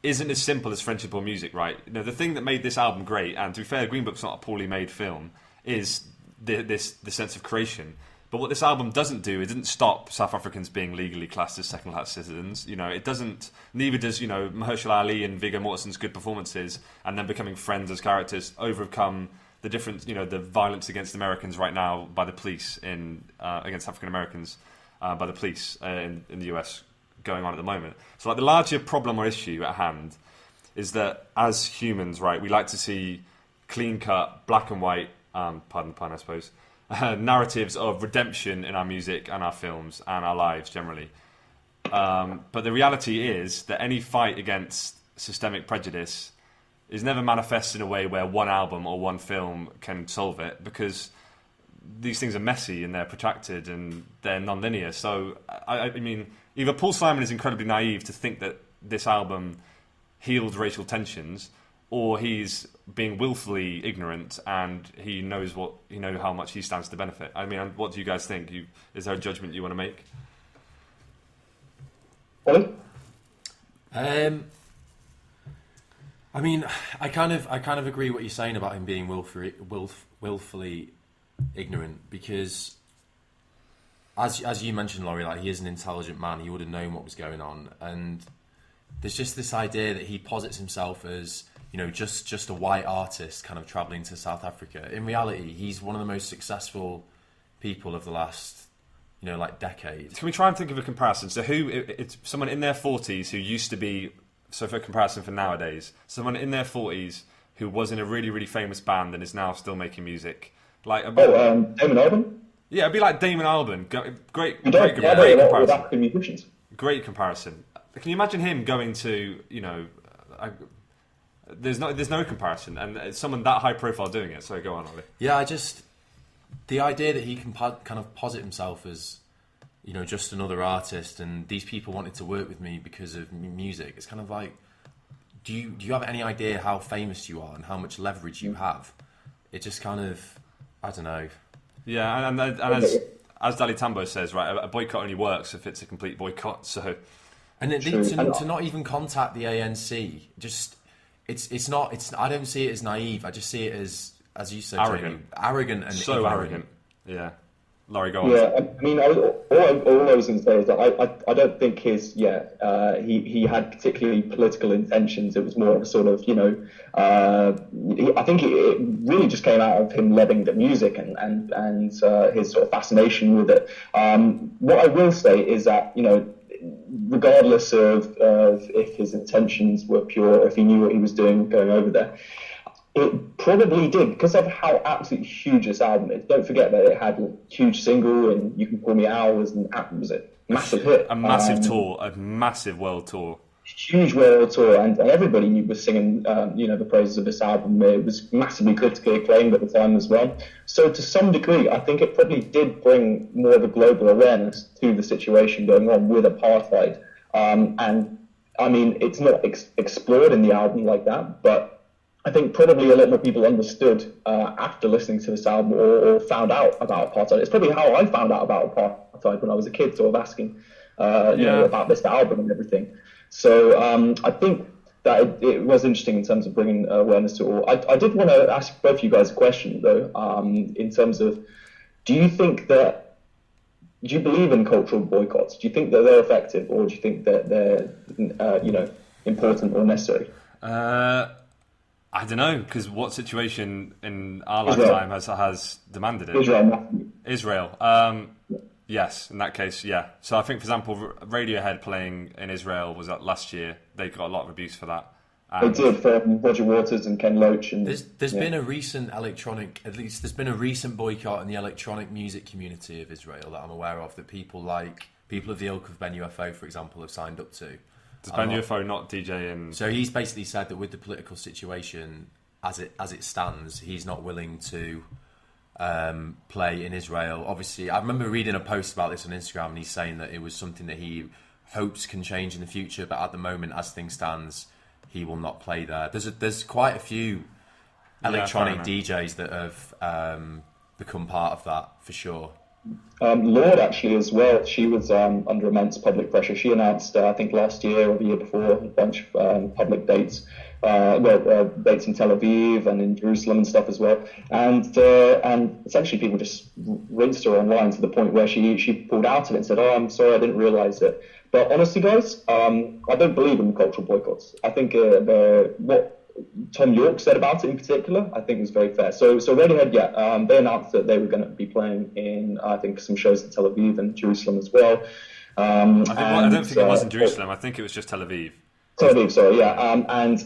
isn't as simple as friendship or music, right? You know, the thing that made this album great, and to be fair, Green Book's not a poorly made film, is the sense of creation. But what this album doesn't do, it didn't stop South Africans being legally classed as second-class citizens. You know, it doesn't. Neither does Mahershala Ali and Viggo Mortensen's good performances, and then becoming friends as characters, overcome the difference. The violence against Americans right now by the police against African Americans by the police in the US going on at the moment. So, like, the larger problem or issue at hand is that as humans, right, we like to see clean-cut, black and white. Pardon the pun, I suppose. Narratives of redemption in our music and our films and our lives generally. But the reality is that any fight against systemic prejudice is never manifest in a way where one album or one film can solve it, because these things are messy and they're protracted and they're non-linear. So, I mean, either Paul Simon is incredibly naive to think that this album healed racial tensions, or he's being willfully ignorant and he knows how much he stands to benefit. I mean, what do you guys think? Is there a judgment you want to make? Ollie? I mean, I kind of agree what you're saying about him being willfully ignorant, because as you mentioned, Laurie, like, he is an intelligent man. He would have known what was going on, and there's just this idea that he posits himself as, just a white artist kind of travelling to South Africa. In reality, he's one of the most successful people of the last, decade. Can we try and think of a comparison? So it's someone in their 40s who used to be, so for comparison for nowadays, someone in their 40s who was in a really, really famous band and is now still making music. Like Damon Albarn? Yeah, it'd be like Damon Albarn. Great comparison. African musicians. Great comparison. Can you imagine him going to, there's no comparison, and it's someone that high profile doing it. So go on, Ollie. Yeah, the idea that he can kind of posit himself as, just another artist, and these people wanted to work with me because of music. It's kind of like, do you have any idea how famous you are and how much leverage you have? It just kind of, I don't know. Yeah, and as Dali Tambo says, right, a boycott only works if it's a complete boycott. So, and to not even contact the ANC, just. It's not. I don't see it as naive. I just see it as you said, arrogant, Jamie, arrogant and so ignorant. arrogant. Yeah, Laurie, go on. Yeah, I mean, all I was going to say is that I don't think he had particularly political intentions. It was more of a sort of, I think it really just came out of him loving the music and his sort of fascination with it. What I will say is that, regardless of if his intentions were pure, or if he knew what he was doing going over there, it probably did, because of how absolutely huge this album is. Don't forget that it had a huge single, and You Can Call Me Al was a massive hit. A massive tour, a massive world tour. Huge world tour, and everybody was singing, the praises of this album. It was massively critically acclaimed at the time as well. So to some degree, I think it probably did bring more of a global awareness to the situation going on with apartheid. And I mean, it's not explored in the album like that, but I think probably a lot more people understood after listening to this album or found out about apartheid. It's probably how I found out about apartheid when I was a kid, sort of asking, about this album and everything. So I think that it was interesting in terms of bringing awareness to all. I did want to ask both of you guys a question, though, in terms of, do you think that do you believe in cultural boycotts? Do you think that they're effective, or do you think that they're important or necessary? I don't know, because what situation in our lifetime has demanded it? Israel. Yes, in that case, yeah. So I think, for example, Radiohead playing in Israel was last year. They got a lot of abuse for that. They did, from Roger Waters and Ken Loach. And there's been a recent boycott in the electronic music community of Israel that I'm aware of, that people of the ilk of Ben UFO, for example, have signed up to. Does Ben UFO not DJ in? So he's basically said that with the political situation as it stands, he's not willing to play in Israel. Obviously, I remember reading a post about this on Instagram, and he's saying that it was something that he hopes can change in the future, but at the moment, as things stands, he will not play there. There's quite a few electronic DJs that have become part of that, for sure. Lorde, actually, as well, she was under immense public pressure. She announced, I think last year or the year before, a bunch of public dates, dates in Tel Aviv and in Jerusalem and stuff as well. And essentially people just rinsed her online to the point where she pulled out of it and said, "Oh, I'm sorry, I didn't realise it." But honestly, guys, I don't believe in cultural boycotts. I think what Tom York said about it in particular, I think was very fair. So Radiohead, they announced that they were going to be playing in, I think, some shows in Tel Aviv and Jerusalem as well. I don't think it was in Jerusalem. I think it was just Tel Aviv. Tel Aviv, sorry, yeah. And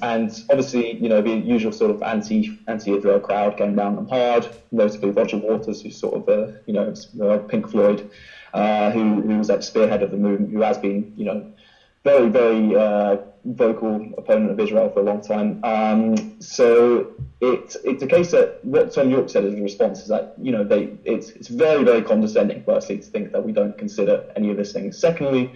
obviously, the usual sort of anti-Israel crowd came down them hard. Notably Roger Waters, who's sort of Pink Floyd, who was at the spearhead of the movement, who has been, very, very vocal opponent of Israel for a long time. So it's a case that what Tom York said as a response is that, it's very, very condescending, firstly, to think that we don't consider any of these things. Secondly,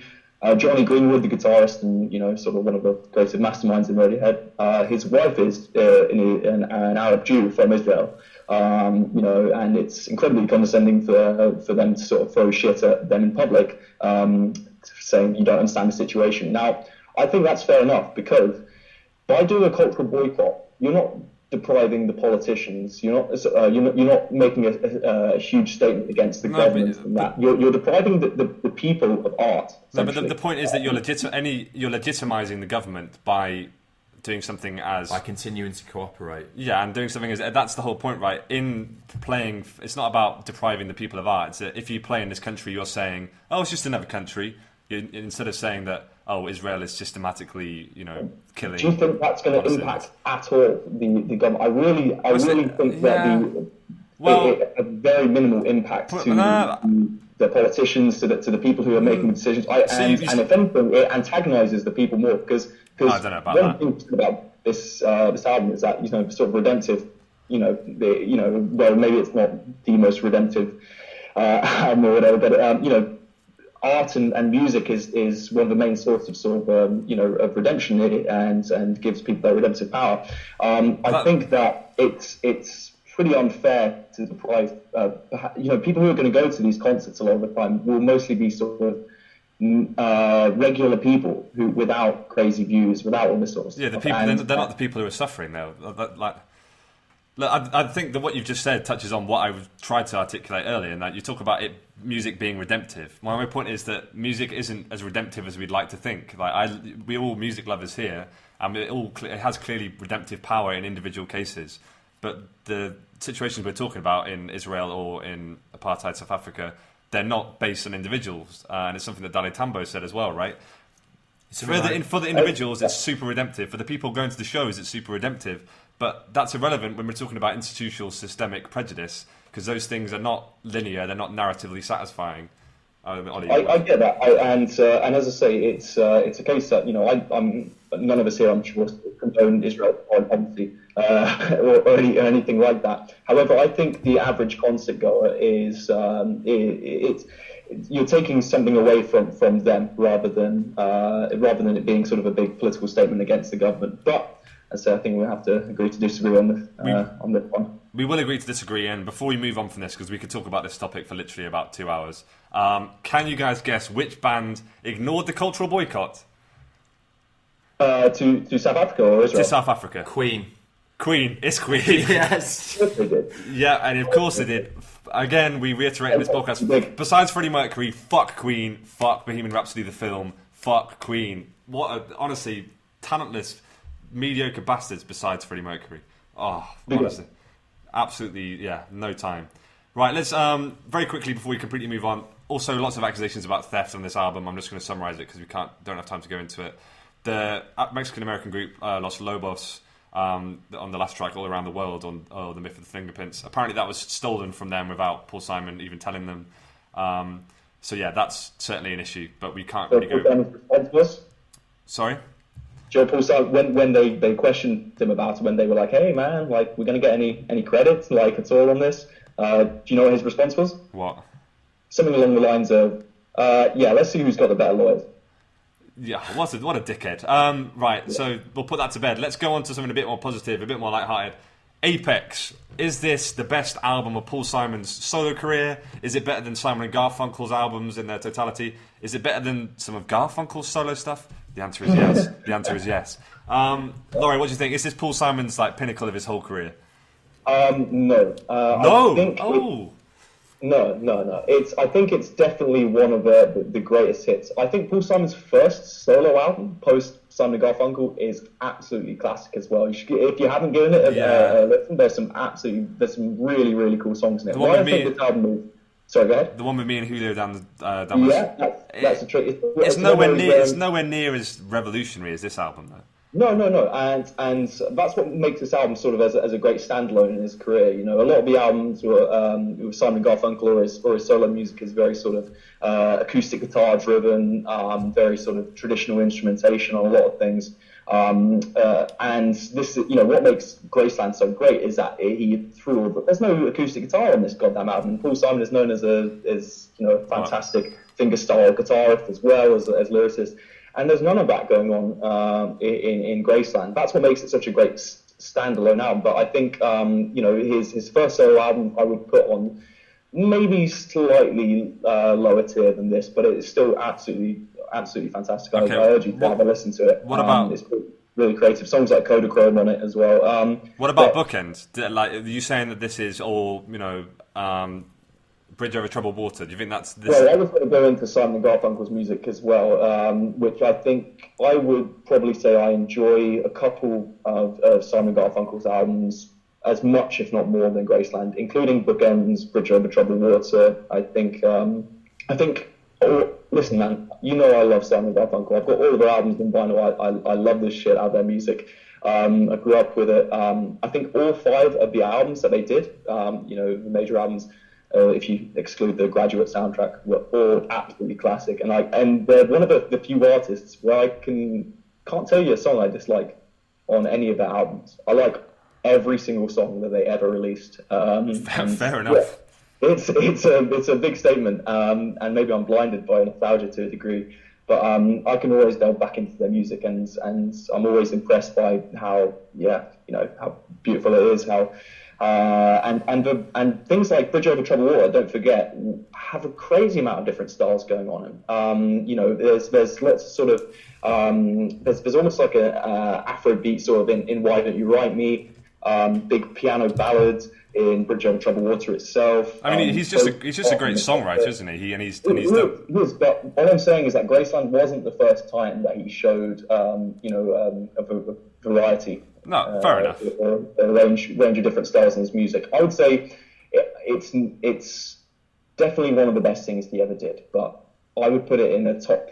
Johnny Greenwood, the guitarist and, sort of one of the greatest masterminds in Radiohead, his wife is an Arab Jew from Israel. And it's incredibly condescending for them to sort of throw shit at them in public, saying you don't understand the situation. Now, I think that's fair enough, because by doing a cultural boycott, you're not depriving the politicians. You're not making a huge statement against the government. You're depriving the people of art. No, but the point is that you're legitimizing the government by doing something by continuing to cooperate. Yeah, and doing something that's the whole point, right? In playing, it's not about depriving the people of art. It's that if you play in this country, you're saying, "Oh, it's just another country." Instead of saying that, "Oh, Israel is systematically, killing." Do you think that's going to impact at all the government? I really think that a very minimal impact to the politicians, to the people who are making the decisions. And if anything, it antagonises the people more, because I don't know about one thing about this album is that sort of redemptive, well, maybe it's not the most redemptive album or whatever, but art and music is one of the main sources of sort of of redemption, and gives people their redemptive power. I think that it's pretty unfair to deprive people who are going to go to these concerts a lot of the time will mostly be sort of regular people who without crazy views, without all this sort of stuff. Yeah, the people they're not the people who are suffering though. Look, I think that what you've just said touches on what I tried to articulate earlier, and that you talk about music being redemptive. My point is that music isn't as redemptive as we'd like to think. We're all music lovers here, and it has clearly redemptive power in individual cases. But the situations we're talking about in Israel or in apartheid South Africa, they're not based on individuals, and it's something that Dale Tambo said as well, right? For the individuals, it's super redemptive. For the people going to the shows, it's super redemptive. But that's irrelevant when we're talking about institutional systemic prejudice, because those things are not linear, they're not narratively satisfying. Ollie, I get that, and as I say, it's a case that I'm none of us here, I'm sure, condone Israel, obviously, or anything like that. However, I think the average concert goer is you're taking something away from them rather than it being sort of a big political statement against the government. But as I say, I think we have to agree to disagree on this one. We will agree to disagree, and before we move on from this, because we could talk about this topic for literally about 2 hours, can you guys guess which band ignored the cultural boycott? To South Africa or Israel? To South Africa. Queen. Queen. It's Queen. Yes. They did. Yeah, and of course they did. Again, we reiterate in this podcast, besides Freddie Mercury, fuck Queen, fuck Bohemian Rhapsody the film, fuck Queen. Honestly, talentless, mediocre bastards besides Freddie Mercury. Oh, honestly. Absolutely, yeah, no time. Right, let's, very quickly before we completely move on, also lots of accusations about theft on this album. I'm just going to summarise it because we don't have time to go into it. The Mexican-American group Los Lobos, on the last track, All Around the World, on The Myth of the Fingerprints. Apparently that was stolen from them without Paul Simon even telling them. So yeah, that's certainly an issue, but we can't really go... Sorry? Joe Paul Simon, when they questioned him about it, when they were like, hey man, like, we're going to get any credit, like, at all on this, do you know what his response was? What? Something along the lines of, yeah, let's see who's got the better lawyers. Yeah, what a dickhead. Right, so we'll put that to bed. Let's go on to something a bit more positive, a bit more lighthearted. Apex. Is this the best album of Paul Simon's solo career? Is it better than Simon and Garfunkel's albums in their totality? Is it better than some of Garfunkel's solo stuff? The answer is yes. The answer is yes. Laurie, what do you think? Is this Paul Simon's pinnacle of his whole career? No. No. No. I think it's definitely one of the greatest hits. I think Paul Simon's first solo album, post Simon and Garfunkel, is absolutely classic as well. If you haven't given it a listen, there's some really, really cool songs in it. This album is... Sorry, go ahead. The one with me and Julio down that's a trick. It's nowhere near as revolutionary as this album, though. No, and that's what makes this album sort of as a great standalone in his career. You know, a lot of the albums with Simon Garfunkel or his solo music is very sort of acoustic guitar driven, very sort of traditional instrumentation on a lot of things. And this, what makes Graceland so great is that there's no acoustic guitar on this goddamn album. Paul Simon is known as a fantastic fingerstyle guitarist as well as lyricist. And there's none of that going on in Graceland. That's what makes it such a great standalone album. But I think his first solo album I would put on maybe slightly lower tier than this, but it's still absolutely fantastic. Okay. I urge you to have a listen to it. What about it's really creative songs like Kodachrome on it as well. What about Bookends? Are you saying that this is all Bridge Over Troubled Water? Do you think that's this? Well, I was going to go into Simon and Garfunkel's music as well, which I think I would probably say I enjoy a couple of Simon and Garfunkel's albums as much, if not more, than Graceland, including Bookends, Bridge Over Troubled Water. I think. Listen, man, you know I love Simon and Garfunkel. I've got all of their albums in vinyl. I love this shit out of their music. I grew up with it. I think all 5 of the albums that they did, the major albums, if you exclude the Graduate soundtrack, were all absolutely classic. And they're one of the few artists where I can't tell you a song I dislike on any of their albums. I like every single song that they ever released. Fair enough. Yeah, it's a big statement, and maybe I'm blinded by nostalgia to a degree. But I can always delve back into their music, and I'm always impressed by how beautiful it is, how. And things like Bridge Over Troubled Water, don't forget, have a crazy amount of different styles going on. There's lots of sort of there's almost like a Afrobeat sort of in Why Don't You Write Me, big piano ballads in Bridge Over Troubled Water itself. I mean, he's just a great songwriter, isn't he? He's but all I'm saying is that Graceland wasn't the first time that he showed a variety. No, fair enough. A range of different styles in his music. I would say it's definitely one of the best things he ever did, but I would put it in the top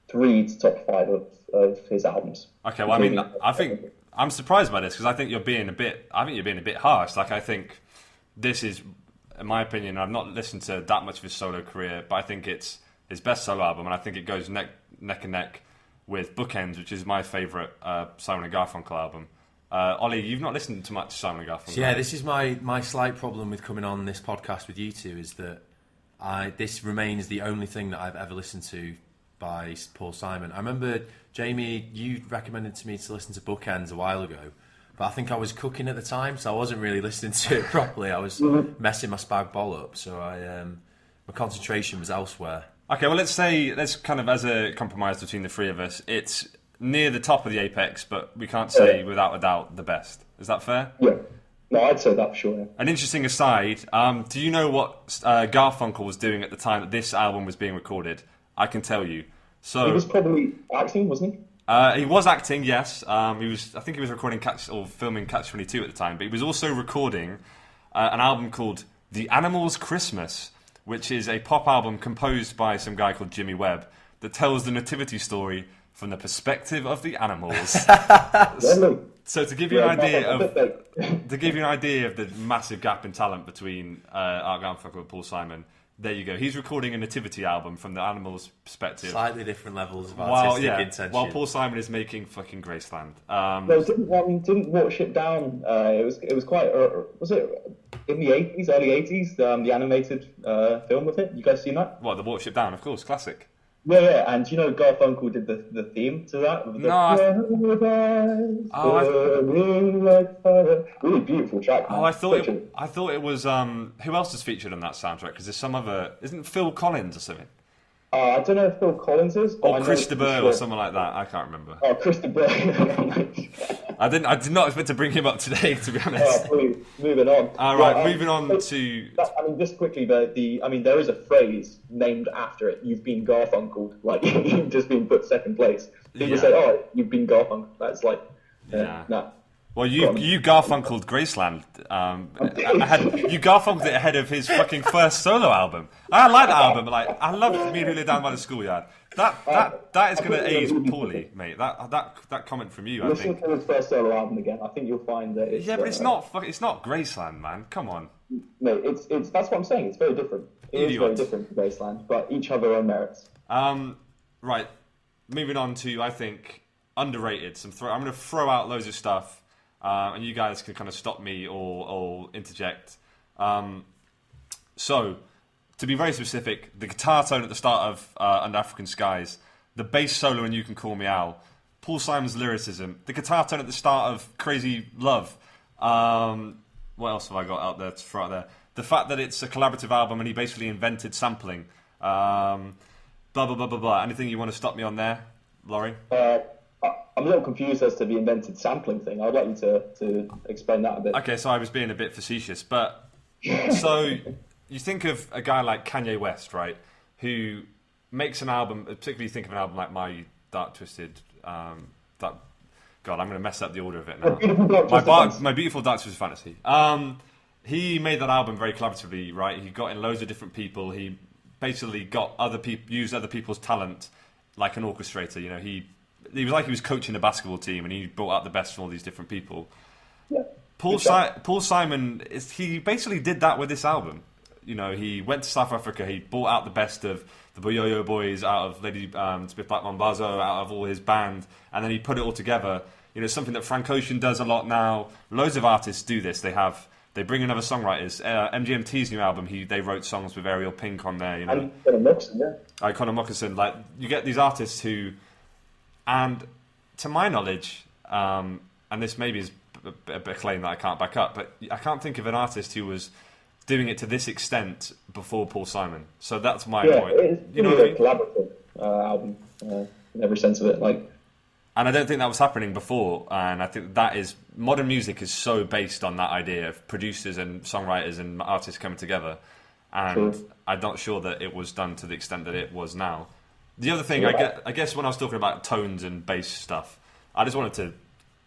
3 to top 5 of his albums. Okay, well, I mean, I think I'm surprised by this because I think you're being a bit harsh. I think this is, in my opinion, I've not listened to that much of his solo career, but I think it's his best solo album, and I think it goes neck and neck with Bookends, which is my favourite Simon and Garfunkel album. Ollie, you've not listened to much Simon and Garfunkel. Yeah, this is my slight problem with coming on this podcast with you two, is that this remains the only thing that I've ever listened to by Paul Simon. I remember, Jamie, you recommended to me to listen to Bookends a while ago, but I think I was cooking at the time, so I wasn't really listening to it properly. I was messing my spag bol up, so my concentration was elsewhere. Okay, well, let's kind of, as a compromise between the 3 of us, it's near the top of the apex, but we can't say without a doubt the best. Is that fair? Yeah. No, I'd say that for sure. Yeah. An interesting aside, do you know what Garfunkel was doing at the time that this album was being recorded? I can tell you. So He was probably acting, wasn't he? he was acting, yes. I think he was recording filming Catch 22 at the time, but he was also recording an album called The Animals' Christmas, which is a pop album composed by some guy called Jimmy Webb that tells the nativity story from the perspective of the animals. So to give you an idea of the massive gap in talent between Art Garfunkel and Paul Simon, there you go. He's recording a nativity album from the animals' perspective. Slightly different levels of artistic intention. While Paul Simon is making fucking Graceland. Didn't Watership Down? It was quite. Was it in the '80s, early '80s? The animated film with it. You guys seen that? What, the Watership Down? Of course, classic. Yeah, and Garfunkel did the theme to that. Really beautiful track. Man. I thought it was. Who else is featured on that soundtrack? Because there's some other. Isn't Phil Collins or something? I don't know if Phil Collins is, but or Chris de Burgh or someone like that. I can't remember. Oh, Chris de Burgh. I did not expect to bring him up today, to be honest. Please, moving on. All right, moving on to. Just quickly, there is a phrase named after it. You've been Garfunkeled, like you've just been put second place. People say, "Oh, you've been Garfunkeled." That's like, nah. Well, you Garfunkeled Graceland. You Garfunkeled it ahead of his fucking first solo album. I like that album. Like, I love Me and Who Lay Down by the Schoolyard. That is going to age poorly, mate. That comment from you, I think. Listen to his first solo album again. I think you'll find that. But it's not Graceland, man. Come on. No, it's that's what I'm saying. It's very different. It is very different to Graceland, but each have their own merits. Right. Moving on to, I think, underrated. I'm going to throw out loads of stuff. And you guys can kind of stop me or interject. So, to be very specific, the guitar tone at the start of Under African Skies, the bass solo in You Can Call Me Al, Paul Simon's lyricism, the guitar tone at the start of Crazy Love. What else have I got out there to throw out there? The fact that it's a collaborative album and he basically invented sampling. Blah, blah, blah, blah, blah. Anything you want to stop me on there, Laurie? I'm a little confused as to the invented sampling thing. I'd like you to explain that a bit. Okay, so I was being a bit facetious, but so you think of a guy like Kanye West, right, who makes an album, particularly think of an album like My Dark Twisted, God, I'm going to mess up the order of it now. My Beautiful Dark Twisted Fantasy. He made that album very collaboratively, right? He got in loads of different people. He basically got used other people's talent like an orchestrator, He was like he was coaching a basketball team, and he brought out the best from all these different people. Yeah. Paul Simon he basically did that with this album. He went to South Africa. He brought out the best of the Boyo Boys, out of Ladysmith Black Mambazo, out of all his band, and then he put it all together. Something that Frank Ocean does a lot now. Loads of artists do this. They bring in other songwriters. MGMT's new album, they wrote songs with Ariel Pink on there. And Conor Moccasin, yeah. Conor Moccasin. Like, you get these artists who. And to my knowledge, and this maybe is a claim that I can't back up, but I can't think of an artist who was doing it to this extent before Paul Simon. So that's my point. It's a collaborative album in every sense of it. And I don't think that was happening before. And I think modern music is so based on that idea of producers and songwriters and artists coming together. And I'm not sure that it was done to the extent that it was now. The other thing, I guess when I was talking about tones and bass stuff, I just wanted to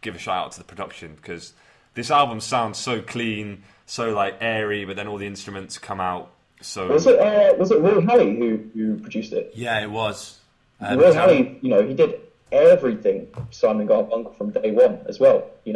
give a shout out to the production, because this album sounds so clean, so airy, but then all the instruments come out. So was it Roy Halley who produced it? Yeah, it was. Roy Halley, he did everything Simon & Garfunkel from day one as well. He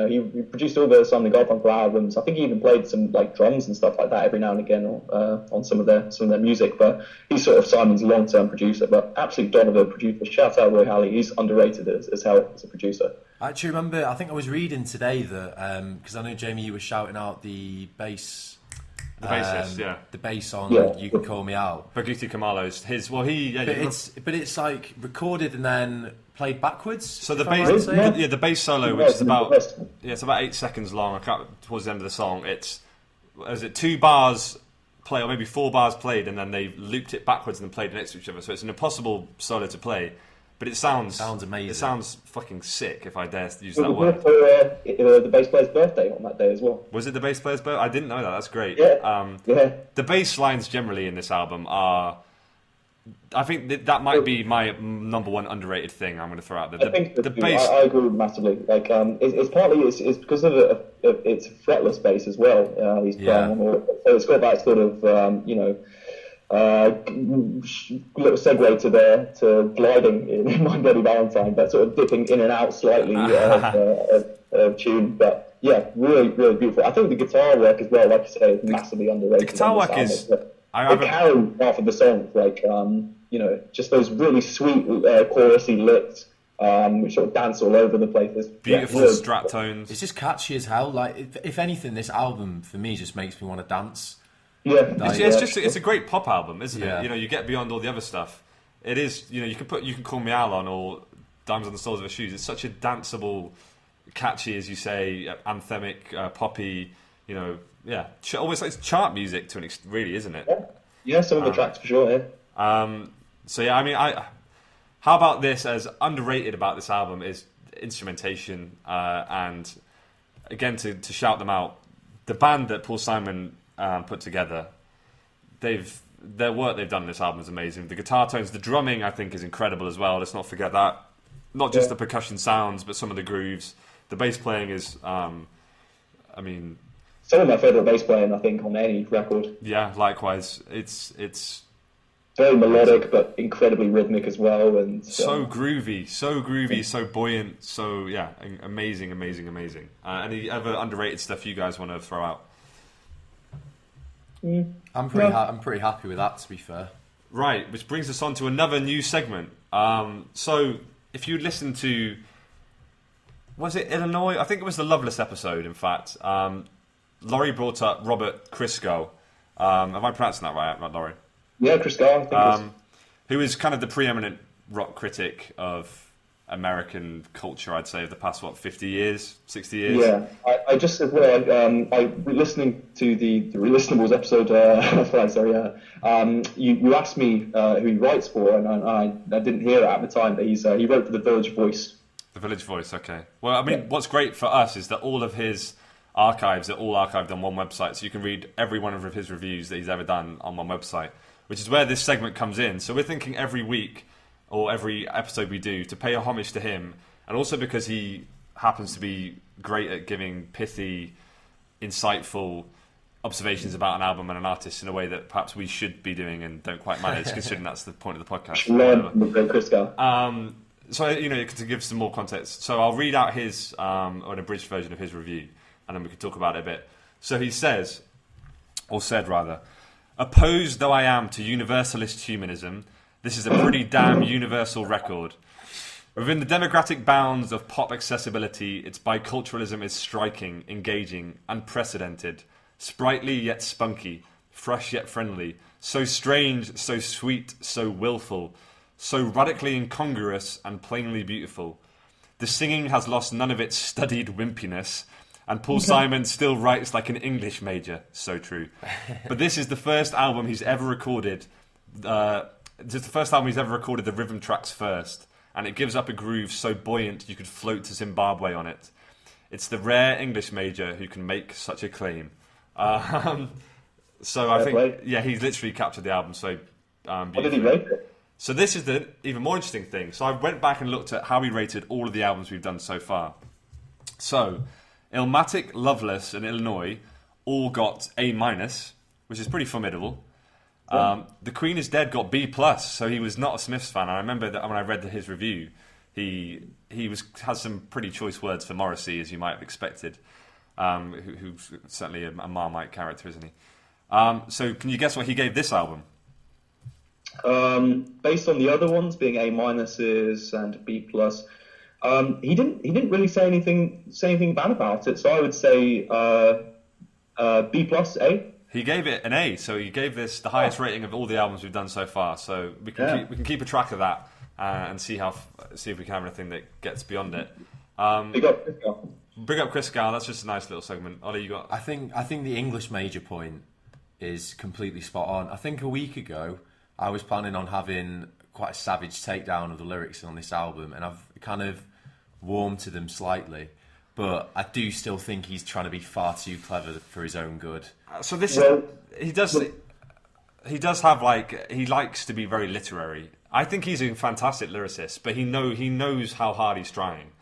produced all the Simon & Garfunkel albums. I think he even played some drums and stuff like that every now and again on some of their music. But he's sort of Simon's long-term producer. But absolute don of a producer. Shout out Roy Halley. He's underrated as hell as a producer. I actually remember. I think I was reading today that because I know Jamie, you were shouting out the bass. The bassist, yeah. The bass on You Can Call Me Out. Baguti Kamalo's But it's recorded and then played backwards. So the bass solo, which is about 8 seconds long. Towards the end of the song, it's 2 bars play, or maybe 4 bars played, and then they looped it backwards and then played it next to each other. So it's an impossible solo to play. but it sounds amazing. It sounds fucking sick, if I dare use Well, that word. for the bass player's birthday on that day as well. Was it the bass player's birthday? I didn't know that. That's great. Yeah. The bass lines generally in this album are. I think that might be my number one underrated thing I'm going to throw out there. I think the bass. I agree massively. Like, it's partly it's because of it's fretless bass as well. He's playing on all, so it's got that sort of little segue to gliding in My Bloody Valentine, that sort of dipping in and out slightly of tune, but yeah, really, really beautiful. I think the guitar work as well, like you say, is massively underrated. The guitar work is. It carries half of the song, like just those really sweet chorusy licks, which sort of dance all over the place. It's beautiful really strat tones. It's just catchy as hell. Like, if anything, this album for me just makes me want to dance. Yeah, it's a great pop album, isn't it? Yeah. You know, you get beyond all the other stuff. It is, you can Call Me Al on or Diamonds on the Soles of Her Shoes. It's such a danceable, catchy, as you say, anthemic, poppy. Almost like chart music to an extent, really, isn't it? Yeah, some of the tracks for sure. Yeah. So yeah, I mean, how about this? As underrated about this album is instrumentation, and again to shout them out, the band that Paul Simon put together, their work they've done in this album is amazing. The guitar tones, the drumming, I think, is incredible as well. Let's not forget that. Not just the percussion sounds, but some of the grooves. The bass playing is, some of my favourite bass playing, I think, on any record. Yeah, likewise. It's very melodic, but incredibly rhythmic as well, and so groovy, so buoyant. So yeah, amazing. Any other underrated stuff you guys want to throw out? I'm pretty happy with that, to be fair. Right, which brings us on to another new segment. So if you listen to, was it Illinois? I think it was the Loveless episode. In fact. Laurie brought up Robert Christgau. Am I pronouncing that right, Laurie? Yeah, Christgau, I think who is kind of the preeminent rock critic of American culture, I'd say, of the past, 50 years, 60 years? Yeah, I just said, I listening to the Relistenables episode, you asked me who he writes for, and I didn't hear it at the time, but he wrote for The Village Voice. The Village Voice, okay. Well, I mean, what's great for us is that all of his archives are all archived on one website, so you can read every one of his reviews that he's ever done on one website, which is where this segment comes in. So we're thinking every week or every episode we do to pay a homage to him, and also because he happens to be great at giving pithy, insightful observations about an album and an artist in a way that perhaps we should be doing and don't quite manage, considering that's the point of the podcast. So, to give some more context, so I'll read out his, or an abridged version of his review, and then we can talk about it a bit. So he says, or said rather, opposed though I am to universalist humanism, this is a pretty damn universal record. Within the democratic bounds of pop accessibility, its biculturalism is striking, engaging, unprecedented, sprightly yet spunky, fresh yet friendly, so strange, so sweet, so willful, so radically incongruous and plainly beautiful. The singing has lost none of its studied wimpiness, and Paul Simon still writes like an English major. So true. But this is the first album he's ever recorded. It's the first album he's ever recorded the rhythm tracks first, and it gives up a groove so buoyant you could float to Zimbabwe on it. It's the rare English major who can make such a claim. So I think, he's literally captured the album so beautifully. What did he rate it? So this is the even more interesting thing. So I went back and looked at how he rated all of the albums we've done so far. So Illmatic, Loveless, and Illinois all got A-, which is pretty formidable. The Queen is Dead got B+, so he was not a Smiths fan. And I remember that when I read his review, he has some pretty choice words for Morrissey, as you might have expected. Who's certainly a Marmite character, isn't he? So can you guess what he gave this album? Based on the other ones being A- and B+, he didn't really say anything bad about it. So I would say B+, A. He gave it an A, so he gave this the highest rating of all the albums we've done so far. So we can keep a track of that and see if we can have anything that gets beyond it. Big up Christgau. Big up Christgau. That's just a nice little segment. Ollie, you got? I think the English major point is completely spot on. I think a week ago I was planning on having quite a savage takedown of the lyrics on this album, and I've kind of warmed to them slightly. But I do still think he's trying to be far too clever for his own good. So this is he does have like he likes to be very literary. I think he's a fantastic lyricist, but he knows how hard he's trying.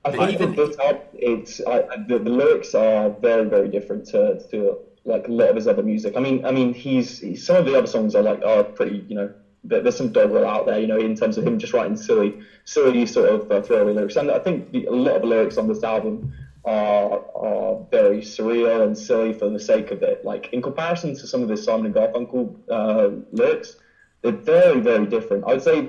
I think the lyrics are very, very different to like a lot of his other music. I mean, he's some of the other songs are pretty, you know. There's some doggerel out there, you know, in terms of him just writing silly sort of throwaway lyrics. And I think a lot of the lyrics on this album are very surreal and silly for the sake of it. Like, in comparison to some of the Simon and Garfunkel lyrics, they're very, very different. I would say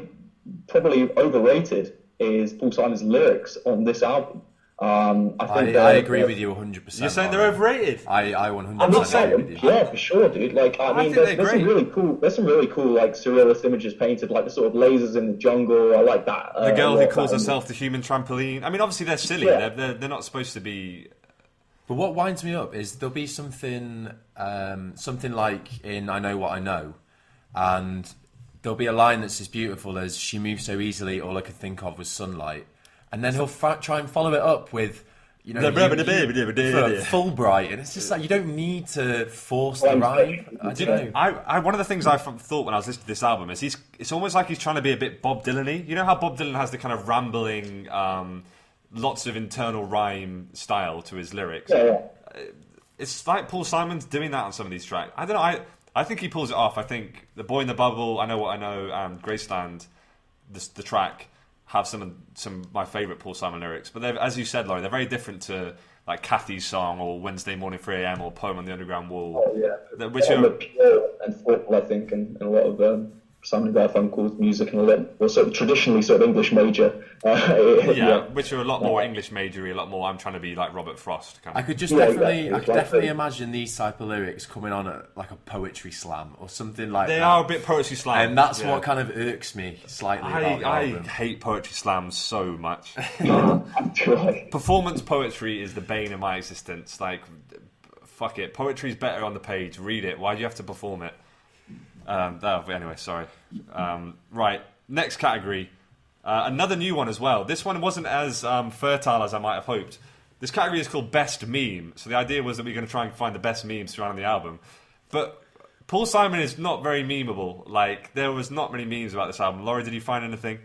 probably overrated is Paul Simon's lyrics on this album. I agree with you 100%. You're saying they're overrated? I 100% I'm not agree with you. saying, yeah, for sure, dude. Like, I mean, there's some really cool, like, surrealist images painted, like the sort of lasers in the jungle. I like that. The girl who calls herself the human trampoline. I mean, obviously they're silly. Yeah. They're not supposed to be. But what winds me up is there'll be something like in I Know What I Know, and there'll be a line that's as beautiful as "She moved so easily, all I could think of was sunlight." And then he'll try and follow it up with, you know, Fulbright, and it's just like you don't need to force the rhyme. I don't know. One of the things I thought when I was listening to this album is it's almost like he's trying to be a bit Bob Dylan-y. You know how Bob Dylan has the kind of rambling, lots of internal rhyme style to his lyrics. Yeah. It's like Paul Simon's doing that on some of these tracks. I don't know. I think he pulls it off. I think The Boy in the Bubble, I Know What I Know, and Graceland, the track, have some of my favourite Paul Simon lyrics. But as you said, Laurie, they're very different to like Kathy's song or Wednesday Morning 3 AM or Poem on the Underground Wall. Oh, yeah. Which are pure and thoughtful, I think, and a lot of Simon and Garfunkel's music and a lot, or sort of traditionally sort of English major. Which are a lot more English majory, a lot more I'm trying to be like Robert Frost. Kind of. I could definitely imagine these type of lyrics coming on at like a poetry slam or something like that. They are a bit poetry slam. And that's what kind of irks me slightly about the album. I hate poetry slams so much. Performance poetry is the bane of my existence. Like, fuck it. Poetry's better on the page. Read it. Why do you have to perform it? Anyway, sorry. Right, next category. Another new one as well. This one wasn't as fertile as I might have hoped. This category is called Best Meme. So the idea was that we're going to try and find the best memes surrounding the album. But Paul Simon is not very memeable. Like, there was not many memes about this album. Laurie, did you find anything?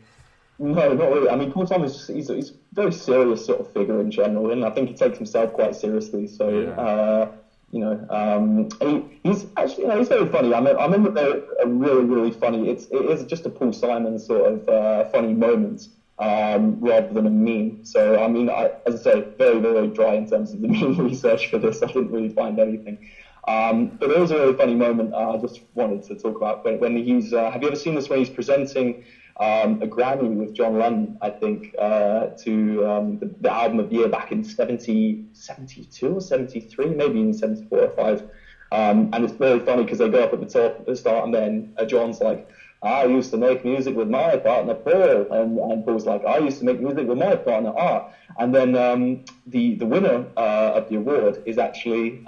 No, not really. I mean, Paul Simon he's a very serious sort of figure in general, and I think he takes himself quite seriously. So, he's actually, he's very funny. I remember they're really, really funny. It is just a Paul Simon sort of funny moment, rather than a meme. So, I mean, as I say, very, very dry in terms of the meme research for this. I didn't really find anything. But there was a really funny moment I just wanted to talk about when he's. Have you ever seen this when he's presenting a Grammy with John Lennon, I think, to the album of the year back in 72 or 73, maybe in 74 or 5. And it's really funny because they go up at the top at the start, and then John's like, I used to make music with my partner Paul, and Paul's like, I used to make music with my partner Art. And then the winner of the award is actually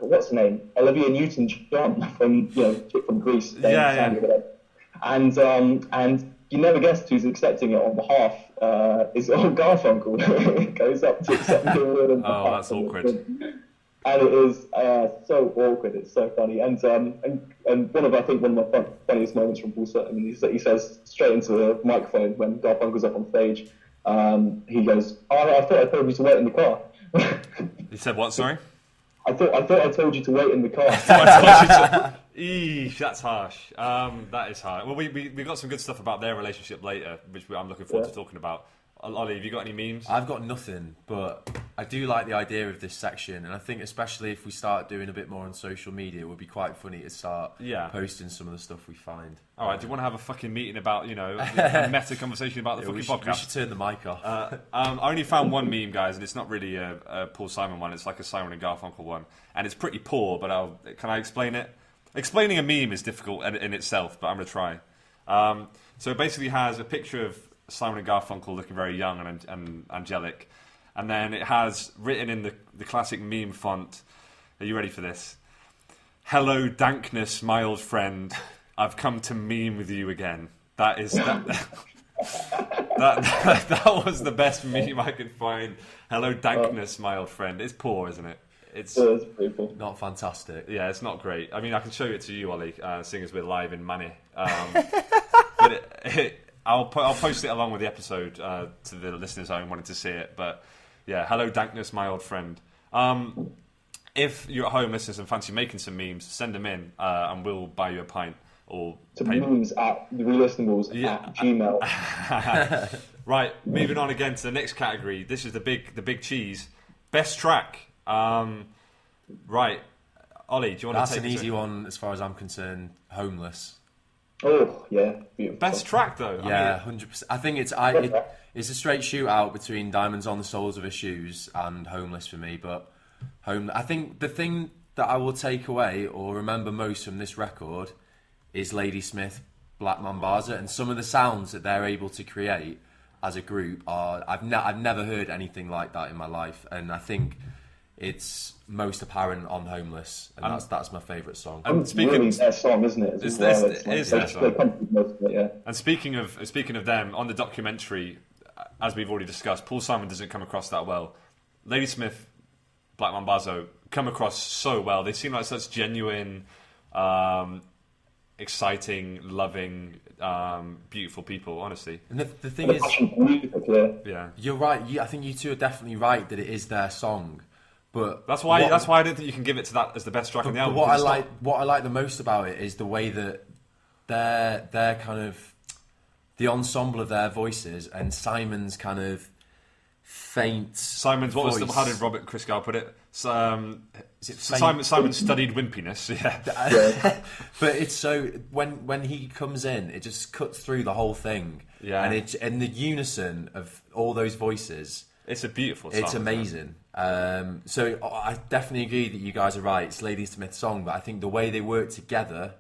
what's her name, Olivia Newton-John from Greece. And you never guessed who's accepting it on behalf is Art Garfunkel. Goes up to accept the award on behalf. Oh, that's awkward. And it is so awkward. It's so funny. And one of my funniest moments from Paul Simon, he says straight into the microphone when Garfunkel's up on stage, he goes, I thought I told you to wait in the car. He said what, sorry? I thought I told you to wait in the car. Eesh, that's harsh. That is harsh. Well, we got some good stuff about their relationship later, which I'm looking forward to talking about. Ollie, have you got any memes? I've got nothing, but I do like the idea of this section, and I think especially if we start doing a bit more on social media, it would be quite funny to start posting some of the stuff we find. All right, do you want to have a fucking meeting about, a meta conversation about the fucking podcast? We should turn the mic off. I only found one meme, guys, and it's not really a Paul Simon one. It's like a Simon and Garfunkel one, and it's pretty poor, but can I explain it? Explaining a meme is difficult in itself, but I'm going to try. So it basically has a picture of Simon and Garfunkel looking very young and angelic, and then it has written in the classic meme font. Are you ready for this? Hello, dankness, my old friend. I've come to meme with you again. That is that. That was the best meme I could find. Hello, dankness, my old friend. It's poor, isn't it? It's not fantastic. Yeah, it's not great. I mean, I can show it to you, Ollie, seeing as we're live in Mani. But I'll post it along with the episode to the listeners who wanted to see it. But yeah, hello, dankness, my old friend. If you're at home listeners and fancy making some memes, send them in, and we'll buy you a pint. Or to memes at the Relistenables at Gmail. Right, moving on again to the next category. This is the big cheese. Best track. Right, Ollie, do you want That's to take an easy one as far as I'm concerned. Homeless. Oh yeah, beautiful. Best track though. Yeah, 100%. I think it's a straight shootout between Diamonds on the Soles of Her Shoes and Homeless for me. But I think the thing that I will take away or remember most from this record is Ladysmith Black Mambazo, and some of the sounds that they're able to create as a group are I've never heard anything like that in my life, and I think it's most apparent on Homeless, and that's my favourite song. And speaking their song, isn't it? Is their song. Yeah. And speaking of them, on the documentary, as we've already discussed, Paul Simon doesn't come across that well. Ladysmith Black Mambazo come across so well. They seem like such genuine, exciting, loving, beautiful people, honestly. And the thing is, you're right. I think you two are definitely right that it is their song. But that's why I don't think you can give it to that as the best track on the album. What I like the most about it is the way that their kind of the ensemble of their voices and Simon's kind of faint. Simon's voice. How did Robert Christgau put it? Simon studied wimpiness. Yeah. But it's so when he comes in, it just cuts through the whole thing. Yeah. And the unison of all those voices. It's a beautiful song. It's amazing. So I definitely agree that you guys are right. It's Ladysmith's song, but I think the way they work together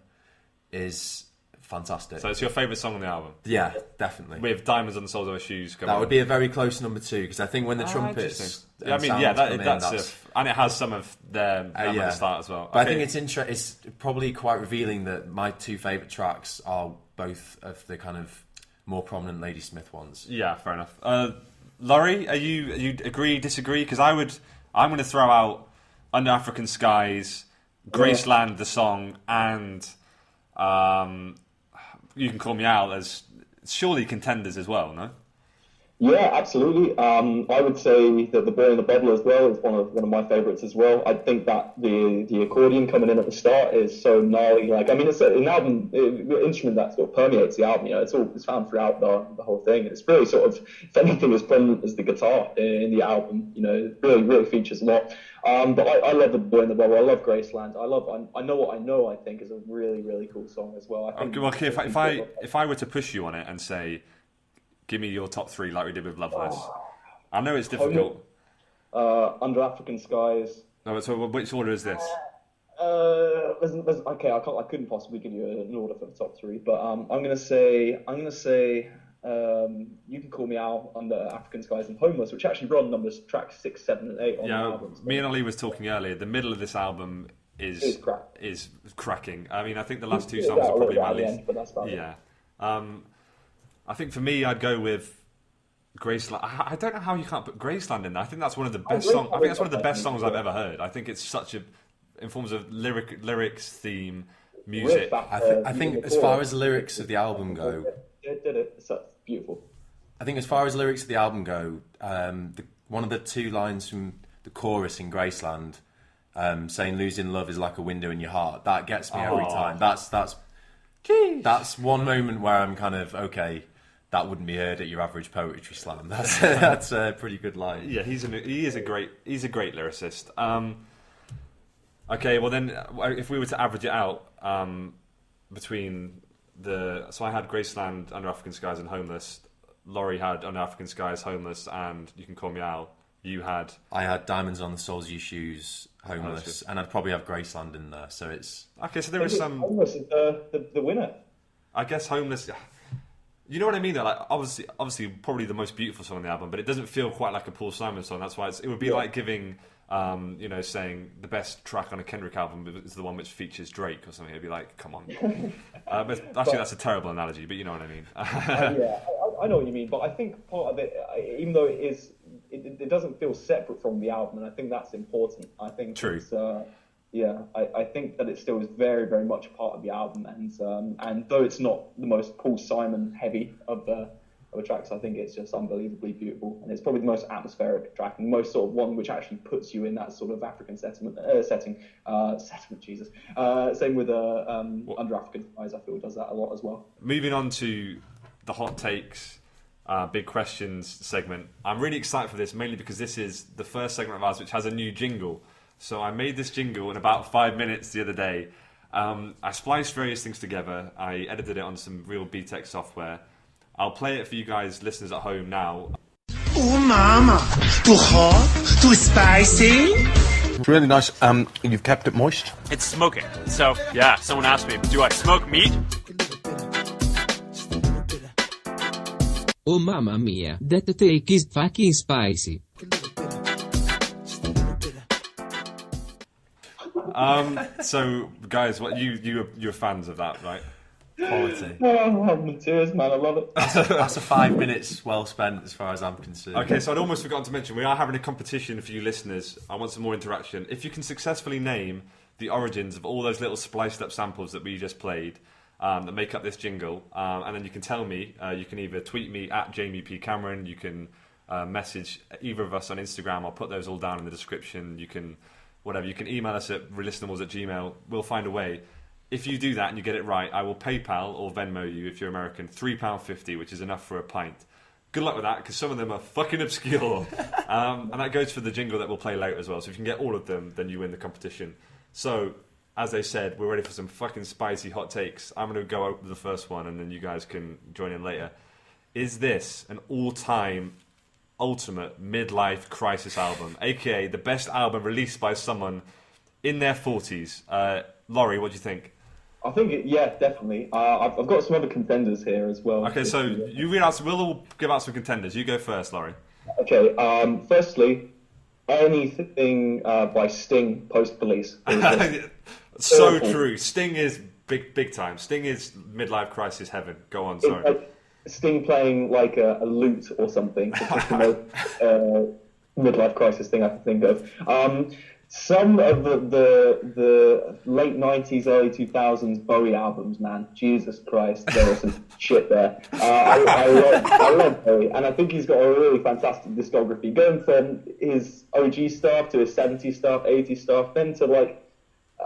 is fantastic. So it's your favourite song on the album? Yeah, definitely. With Diamonds on the Soles of Her Shoes. That would be a very close number 2, because I think when the trumpets... and it has some of them at the start as well. But I think it's probably quite revealing that my 2 favourite tracks are both of the kind of more prominent Ladysmith ones. Yeah, fair enough. Laurie, you agree, disagree? Because I'm going to throw out Under African Skies, Graceland, the song, and You Can Call Me Out as surely contenders as well, no? Yeah, absolutely. I would say that The Boy in the Bottle as well is one of my favourites as well. I think that the accordion coming in at the start is so gnarly. It's an album, the instrument that sort of permeates the album. You know, it's found throughout the whole thing. It's really sort of, if anything, as prominent as the guitar in the album. You know, it really features a lot. But I love The Boy in the Bottle. I love Graceland. I Know What I Know, I think, is a really, really cool song as well. If I were to push you on it and say, give me your top 3 like we did with Loveless. I know it's difficult. Under African Skies. No, so which order is this? I couldn't possibly give you an order for the top 3, but I'm gonna say You Can Call Me Out, Under African Skies, and Homeless, which actually run numbers tracks 6, 7, and 8 on the album. Me and Ollie was talking earlier. The middle of this album is cracking. I mean, I think the last 2 songs are probably my least. But that's about it. I think for me, I'd go with Graceland. I don't know how you can't put Graceland in there. I think that's one of the best songs. I think that's one of the best songs I've ever heard. I think it's such in forms of lyrics, theme, music. I think as far as lyrics of the album go, it's beautiful. I think as far as lyrics of the album go, one of the 2 lines from the chorus in Graceland, saying "losing love is like a window in your heart," that gets me every time. That's one moment where I'm kind of okay. That wouldn't be heard at your average poetry slam. That's a pretty good line. Yeah, he's a great lyricist. Okay, well then, if we were to average it out between so I had Graceland, Under African Skies, and Homeless. Laurie had Under African Skies, Homeless, and You Can Call Me Out. I had Diamonds on the Soles of Your Shoes, Homeless, and I'd probably have Graceland in there. So it's okay. So there is some. Homeless is the winner. I guess Homeless. You know what I mean? Though, like obviously, probably the most beautiful song on the album, but it doesn't feel quite like a Paul Simon song. That's why it would be like giving saying the best track on a Kendrick album is the one which features Drake or something. It'd be like, come on. But actually, that's a terrible analogy, but you know what I mean. I know what you mean, but I think part of it, even though it doesn't feel separate from the album, and I think that's important. I think true. I think that it still is very, very much a part of the album, and though it's not the most Paul Simon heavy of the tracks, I think it's just unbelievably beautiful, and it's probably the most atmospheric track, and the most sort of one which actually puts you in that sort of African setting. Jesus. Same with Under African Skies. I feel does that a lot as well. Moving on to the hot takes, big questions segment. I'm really excited for this, mainly because this is the first segment of ours which has a new jingle. So I made this jingle in about 5 minutes the other day. I spliced various things together. I edited it on some real BTEC software. I'll play it for you guys, listeners at home now. Oh, mama, too hot, too spicy. It's really nice. You've kept it moist. It's smoking. So, yeah, someone asked me, do I smoke meat? Oh, mamma mia, that take is fucking spicy. So, guys, what you're fans of that, right? Quality. Oh, I'm in tears, man. I love it. That's a 5 minutes well spent as far as I'm concerned. Okay, so I'd almost forgotten to mention, we are having a competition for you listeners. I want some more interaction. If you can successfully name the origins of all those little spliced up samples that we just played that make up this jingle, and then you can tell me, you can either tweet me at Jamie P. Cameron, you can message either of us on Instagram, I'll put those all down in the description, you can email us at relistenables@gmail.com, we'll find a way. If you do that and you get it right, I will PayPal or Venmo you, if you're American, £3.50, which is enough for a pint. Good luck with that, because some of them are fucking obscure. And that goes for the jingle that we'll play later as well. So if you can get all of them, then you win the competition. So, as they said, we're ready for some fucking spicy hot takes. I'm going to go out with the first one, and then you guys can join in later. Is this an all-time ultimate midlife crisis album, a.k.a. the best album released by someone in their 40s? Laurie, what do you think? I think, definitely. I've got some other contenders here as well. Okay, so you read out. We'll all give out some contenders. You go first, Laurie. Okay. Firstly, anything by Sting post Police. So true. Sting is big time. Sting is midlife crisis heaven. Go on. Sorry. Like Sting playing like a lute or something. It's just the most midlife crisis thing I can think of. Some of the late 90s, early 2000s Bowie albums, man, Jesus Christ, there was some shit there. I love Bowie, and I think he's got a really fantastic discography, going from his OG stuff to his 70s stuff, 80s stuff, then to like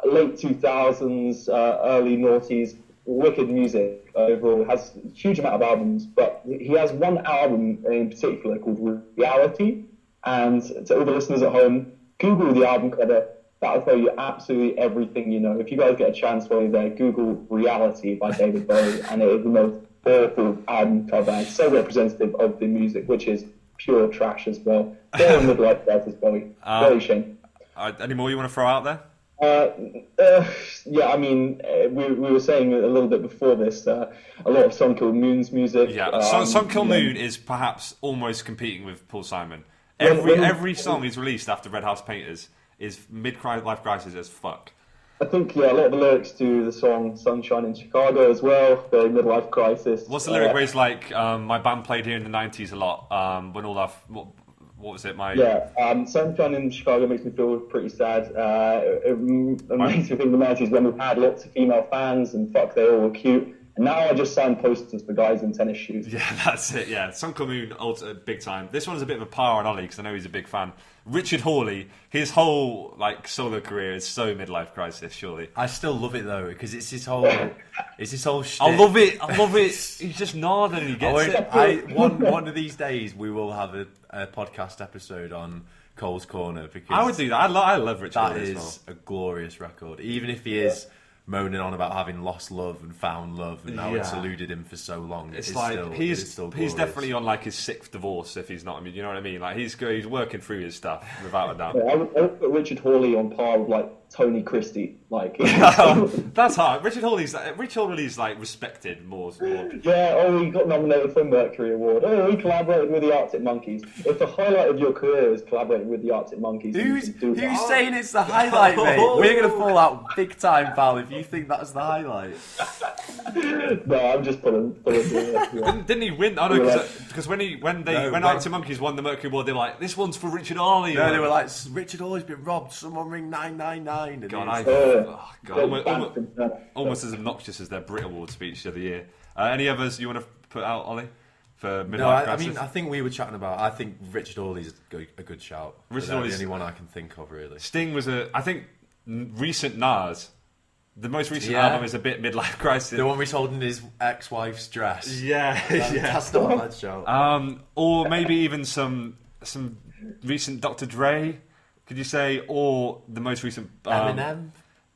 late 2000s, early noughties, wicked music overall. Has a huge amount of albums, but he has one album in particular called Reality, and to all the listeners at home, Google the album cover. That'll tell you absolutely everything you know. If you guys get a chance while you're there, Google Reality by David Bowie, and it is the most awful album cover. And it's so representative of the music, which is pure trash as well. Very midlife crisis, Bowie. Very shame. Any more you want to throw out there? Yeah, I mean, we were saying a little bit before this, a lot of Sun Kill Moon's music. Yeah, Sun Kill Moon is perhaps almost competing with Paul Simon. Every song he's released after Red House Painters is mid-life crisis as fuck. I think, a lot of the lyrics to the song Sunshine in Chicago as well, very midlife crisis. What's the lyric where it's like, my band played here in the 90s a lot, when all our... What was it? Sunshine in Chicago makes me feel pretty sad. It makes me think the 90s when we had lots of female fans and fuck, they all were cute. And now I just sign posters for guys in tennis shoes. Yeah, that's it, yeah. Sun Kill Moon, big time. This one's a bit of a power on Ollie, because I know he's a big fan. Richard Hawley, his whole solo career is so midlife crisis, surely. I still love it, though, because it's his whole shtick. I love it. He's just nodding, he gets it. One of these days, we will have a podcast episode on Cole's Corner, because I would do that. I love Richard Hawley as well. That is a glorious record, even if he is moaning on about having lost love and found love and how it's eluded him for so long. It's like he's definitely on his sixth divorce if he's not. You know what I mean? Like he's working through his stuff without a doubt. I would put Richard Hawley on par with Tony Christie. Like, that's hard. Richard Hawley's like respected more. Yeah, he got nominated for a Mercury Award. He collaborated with the Arctic Monkeys. If the highlight of your career is collaborating with the Arctic Monkeys, who's saying it's the highlight, mate? We're gonna fall out big time, pal. If you think that's the highlight. No, I'm just pulling. Didn't he win? Oh no, because when Arctic Monkeys won the Mercury Award, they were like, "This one's for Richard Hawley." No, they were like, "Richard Hawley's been robbed. Someone ring 999." Almost as obnoxious as their Brit Award speech the other year. Any others you want to put out, Ollie? For midlife crisis? I mean, I think we were chatting about. I think Richard Hawley's a good shout. Richard Hawley's the only one I can think of, really. Sting was I think recent Nas. The most recent album is a bit midlife crisis. The one where he's holding his ex-wife's dress. Yeah, that's not a bad shout. Or maybe even some recent Dr. Dre. Could you say, or the most recent Eminem?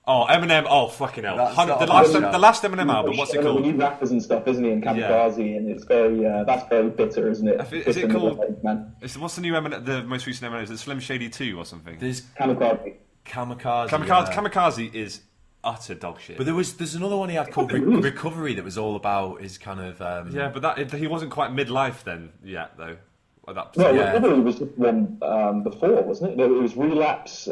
Eminem! Oh, fucking hell! The last Eminem album. What's it called? New rappers and stuff, isn't he? And Kamikaze, and it's very that's very bitter, isn't it? Is it called? What's the new Eminem? The most recent Eminem is it Slim Shady 2 or something? There's Kamikaze. Kamikaze is utter dog shit. But there's another one he had called Recovery that was all about his kind of. Yeah, but he wasn't quite midlife then yet, though. Recovery was the one before, wasn't it? It was Relapse.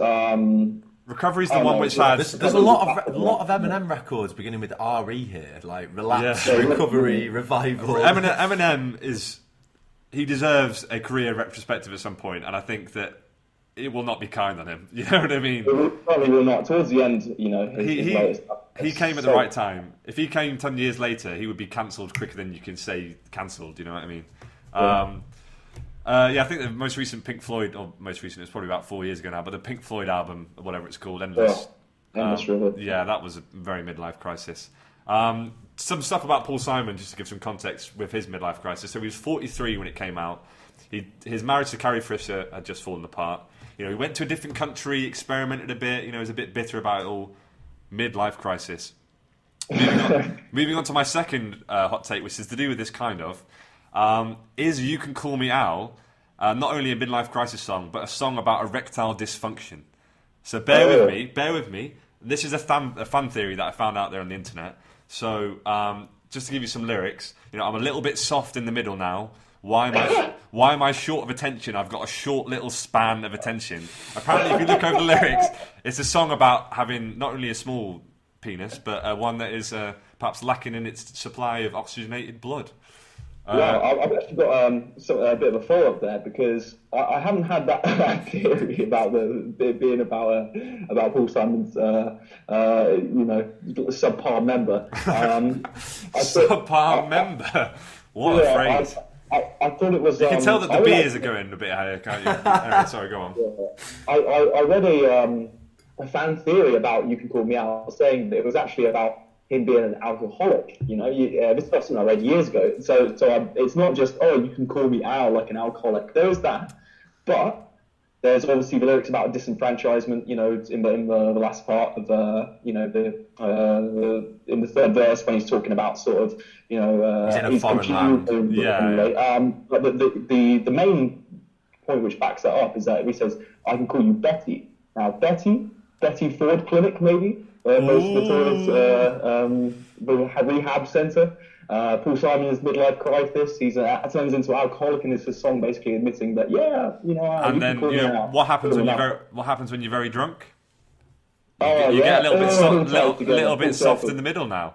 Recovery's the one which had. There's a lot of Eminem records beginning with RE here, like Relapse, Recovery, Revival. Eminem he deserves a career retrospective at some point, and I think that it will not be kind on him. You know what I mean? It probably will not. Towards the end, he came at the right time. If he came 10 years later, he would be cancelled quicker than you can say cancelled. You know what I mean? I think the most recent Pink Floyd, or most recent, it's probably about 4 years ago now, but the Pink Floyd album, or whatever it's called, Endless. Yeah, that was a very midlife crisis. Some stuff about Paul Simon, just to give some context with his midlife crisis. So he was 43 when it came out. His marriage to Carrie Fisher had just fallen apart. He went to a different country, experimented a bit. He was a bit bitter about it all. Midlife crisis. Moving on to my second hot take, which is to do with this kind of. Is You Can Call Me Al not only a midlife crisis song, but a song about erectile dysfunction. So bear with me. This is a fan theory that I found out there on the internet. So just to give you some lyrics, I'm a little bit soft in the middle now. Why am I short of attention? I've got a short little span of attention. Apparently, if you look over the lyrics, it's a song about having not only a small penis, but one that is perhaps lacking in its supply of oxygenated blood. I've actually got a bit of a follow-up there, because I haven't had that theory about it being about Paul Simon's subpar member. Subpar member. What a phrase. I thought it was. You can tell that the beers are going a bit higher, can't you? Anyway, sorry, go on. Yeah. I read a fan theory about You Can Call Me Al, saying that it was actually about him being an alcoholic. This stuff's something I read years ago. So it's not just, you can call me Al, like an alcoholic. There is that, but there's obviously the lyrics about disenfranchisement. In the last part of in the third verse, when he's talking about sort of he's in a foreign land. But the main point which backs that up is that he says, "I can call you Betty." Now Betty Ford Clinic, maybe. Most of the toilets, the rehab centre. Paul Simon's midlife crisis. He turns into alcoholic, and it's his song basically admitting that, And then what happens when you're very drunk? You get a little bit soft in the middle now.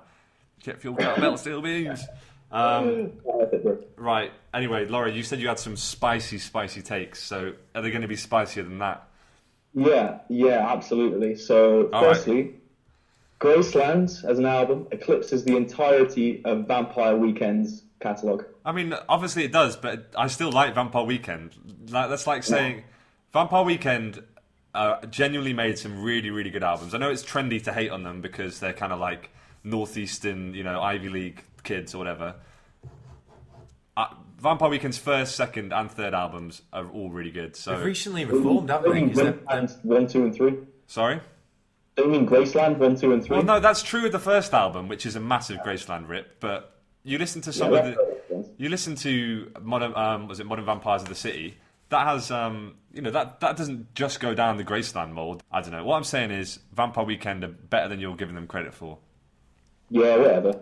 Jet fuel can't melt steel beams. Right. Anyway, Laura, you said you had some spicy takes. So are they going to be spicier than that? Yeah, absolutely. So, firstly, Graceland as an album eclipses the entirety of Vampire Weekend's catalogue. I mean, obviously it does, but I still like Vampire Weekend. That's like saying Vampire Weekend genuinely made some really, really good albums. I know it's trendy to hate on them because they're kind of like northeastern, Ivy League kids or whatever. Vampire Weekend's first, second, and third albums are all really good. So they've recently reformed, haven't they? 1, 2, and 3. Sorry? Do you mean Graceland 1, 2, and 3? Well, no, that's true of the first album, which is a massive Graceland rip. But you listen to some of the, you listen to Modern Vampires of the City. that has, that doesn't just go down the Graceland mold. I don't know. What I'm saying is Vampire Weekend are better than you're giving them credit for. Yeah, whatever.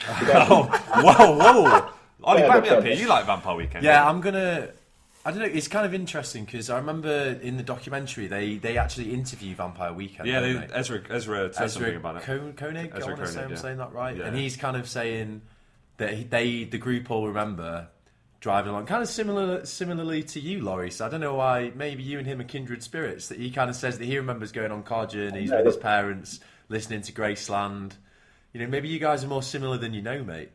Oh, whoa. Ollie, back me up here. You like Vampire Weekend? Yeah, I don't know, it's kind of interesting because I remember in the documentary they actually interview Vampire Weekend. Yeah, Ezra says something about it. Koenig, I want to say I'm saying that right. Yeah. And he's kind of saying that the group all remember driving along, kind of similarly to you, Laurie. So I don't know why, maybe you and him are kindred spirits, that he kind of says that he remembers going on car journeys with his parents, listening to Graceland. Maybe you guys are more similar than you know, mate.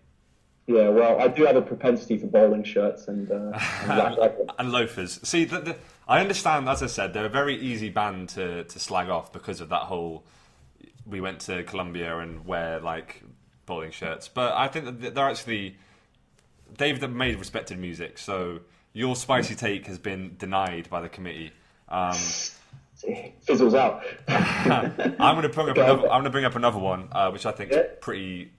Yeah, well, I do have a propensity for bowling shirts and and loafers. See, I understand, as I said, they're a very easy band to slag off because of that whole, we went to Colombia and wear, like, bowling shirts. But I think that they've made respected music, so your spicy take has been denied by the committee. Fizzles out. I'm going to bring up another one, which I think is pretty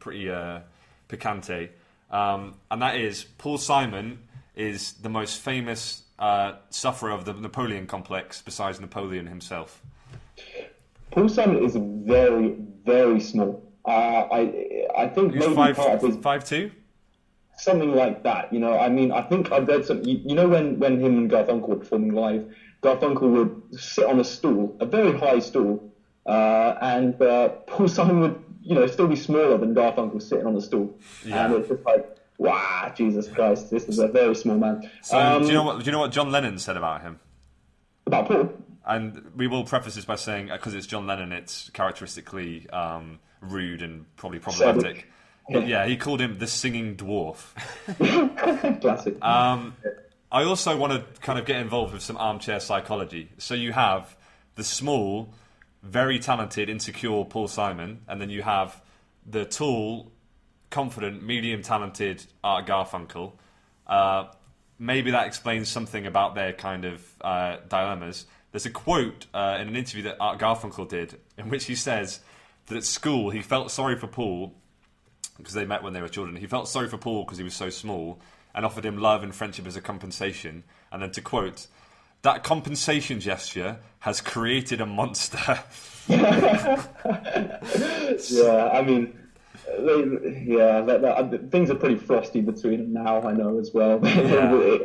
picante. And that is Paul Simon is the most famous sufferer of the Napoleon complex besides Napoleon himself. Paul Simon is very, very small. I think he's maybe 5'2", something like that. I think I've read some. When him and Garfunkel were performing live, Garfunkel would sit on a stool, a very high stool, and Paul Simon would still be smaller than Garfunkel sitting on the stool. Yeah. And it's just like, wow, Jesus Christ, this is a very small man. So do you know what John Lennon said about him? About Paul? And we will preface this by saying, because it's John Lennon, it's characteristically rude and probably problematic. Yeah, he called him the singing dwarf. Classic. I also want to kind of get involved with some armchair psychology. So you have the small, very talented, insecure Paul Simon, and then you have the tall, confident, medium talented Art Garfunkel. Maybe that explains something about their kind of dilemmas. There's a quote in an interview that Art Garfunkel did in which he says that at school he felt sorry for Paul because they met when they were children. He felt sorry for Paul because he was so small and offered him love and friendship as a compensation. And then to quote, "That compensation gesture has created a monster." Yeah, I mean, things are pretty frosty between them now, I know as well. They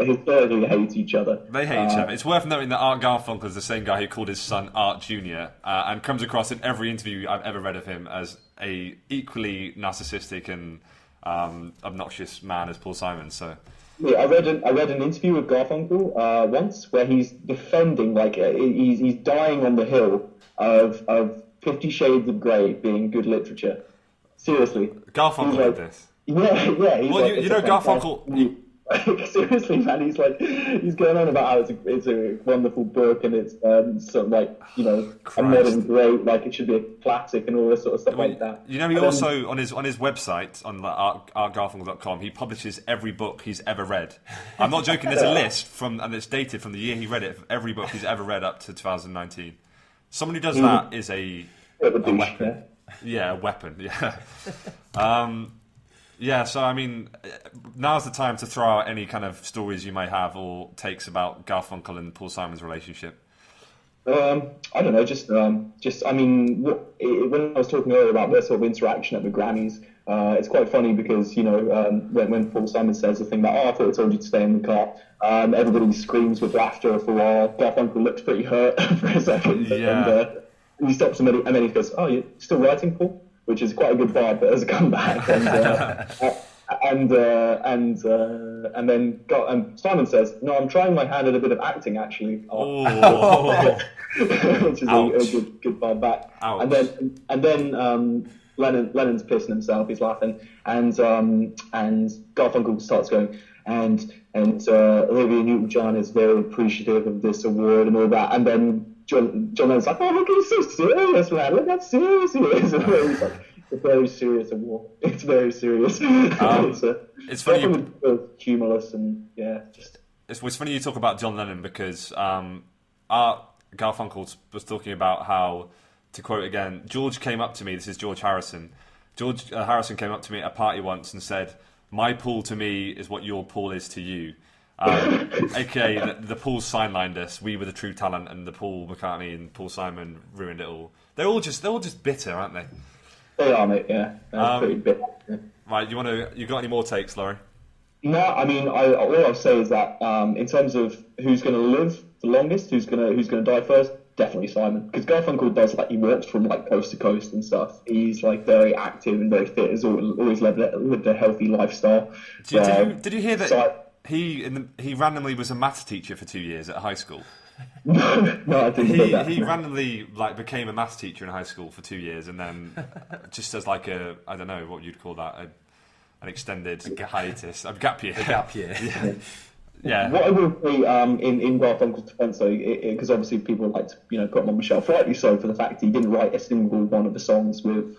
historically hate each other. They hate each other. It's worth noting that Art Garfunkel is the same guy who called his son Art Jr. And comes across in every interview I've ever read of him as a equally narcissistic and obnoxious man as Paul Simon. So. Yeah, I read an interview with Garfunkel once where he's defending, like, he's dying on the hill of 50 Shades of Grey being good literature. Seriously. Garfunkel did this. Yeah. Well, Garfunkel. Seriously, man, he's going on about how it's a wonderful book and it's sort of like a modern great, like it should be a classic and all this sort of stuff like that. He also on his website on artgarfunkel.com he publishes every book he's ever read. I'm not joking. There's a list and it's dated from the year he read it of every book he's ever read up to 2019. Someone who does that is a weapon. Yeah, a weapon. Yeah. Yeah, so I mean, now's the time to throw out any kind of stories you may have or takes about Garfunkel and Paul Simon's relationship. I don't know, I mean, when I was talking earlier about their sort of interaction at the Grammys, it's quite funny because, when Paul Simon says the thing about, I thought I told you to stay in the car, everybody screams with laughter for a while. Garfunkel looks pretty hurt for a second. Yeah. And he stops and then he goes, "Oh, you're still writing, Paul?" Which is quite a good vibe, but as a comeback. And then Simon says, "No, I'm trying my hand at a bit of acting, actually." Oh. Which is a good vibe back. Ouch. And then Lennon's pissing himself. He's laughing, and Garfunkel starts going, and Olivia Newton-John is very appreciative of this award and all that, and then John Lennon's like, "Oh, look, he's so serious, man. Look how serious he is." And he's like, "It's a very serious award. It's very serious." It's funny. Humorless and It's funny you talk about John Lennon because Art Garfunkel was talking about how, to quote again, George came up to me. This is George Harrison. George Harrison came up to me at a party once and said, "My Paul to me is what your Paul is to you." aka the Paul sidelined us. We were the true talent, and the Paul McCartney and Paul Simon ruined it all. They're all just bitter, aren't they? They are, mate. Yeah, they're pretty big. Yeah. Right, you got any more takes, Laurie? No, I mean, all I'll say is that in terms of who's going to live the longest, who's going to die first, definitely Simon. Because Garfunkel does, like, he walks from, like, coast to coast and stuff. He's, like, very active and very fit. He's always lived a healthy lifestyle. Did you hear that he randomly was a maths teacher for 2 years at high school? No, I didn't hear that. He randomly, like, became a maths teacher in high school for 2 years, and then just as, like, I don't know what you'd call that, an extended hiatus, a gap year. A gap year. Yeah. What I will say in Garfunkel's defence, though, because obviously people like to put him on the shelf, rightly so, for the fact he didn't write a single one of the songs with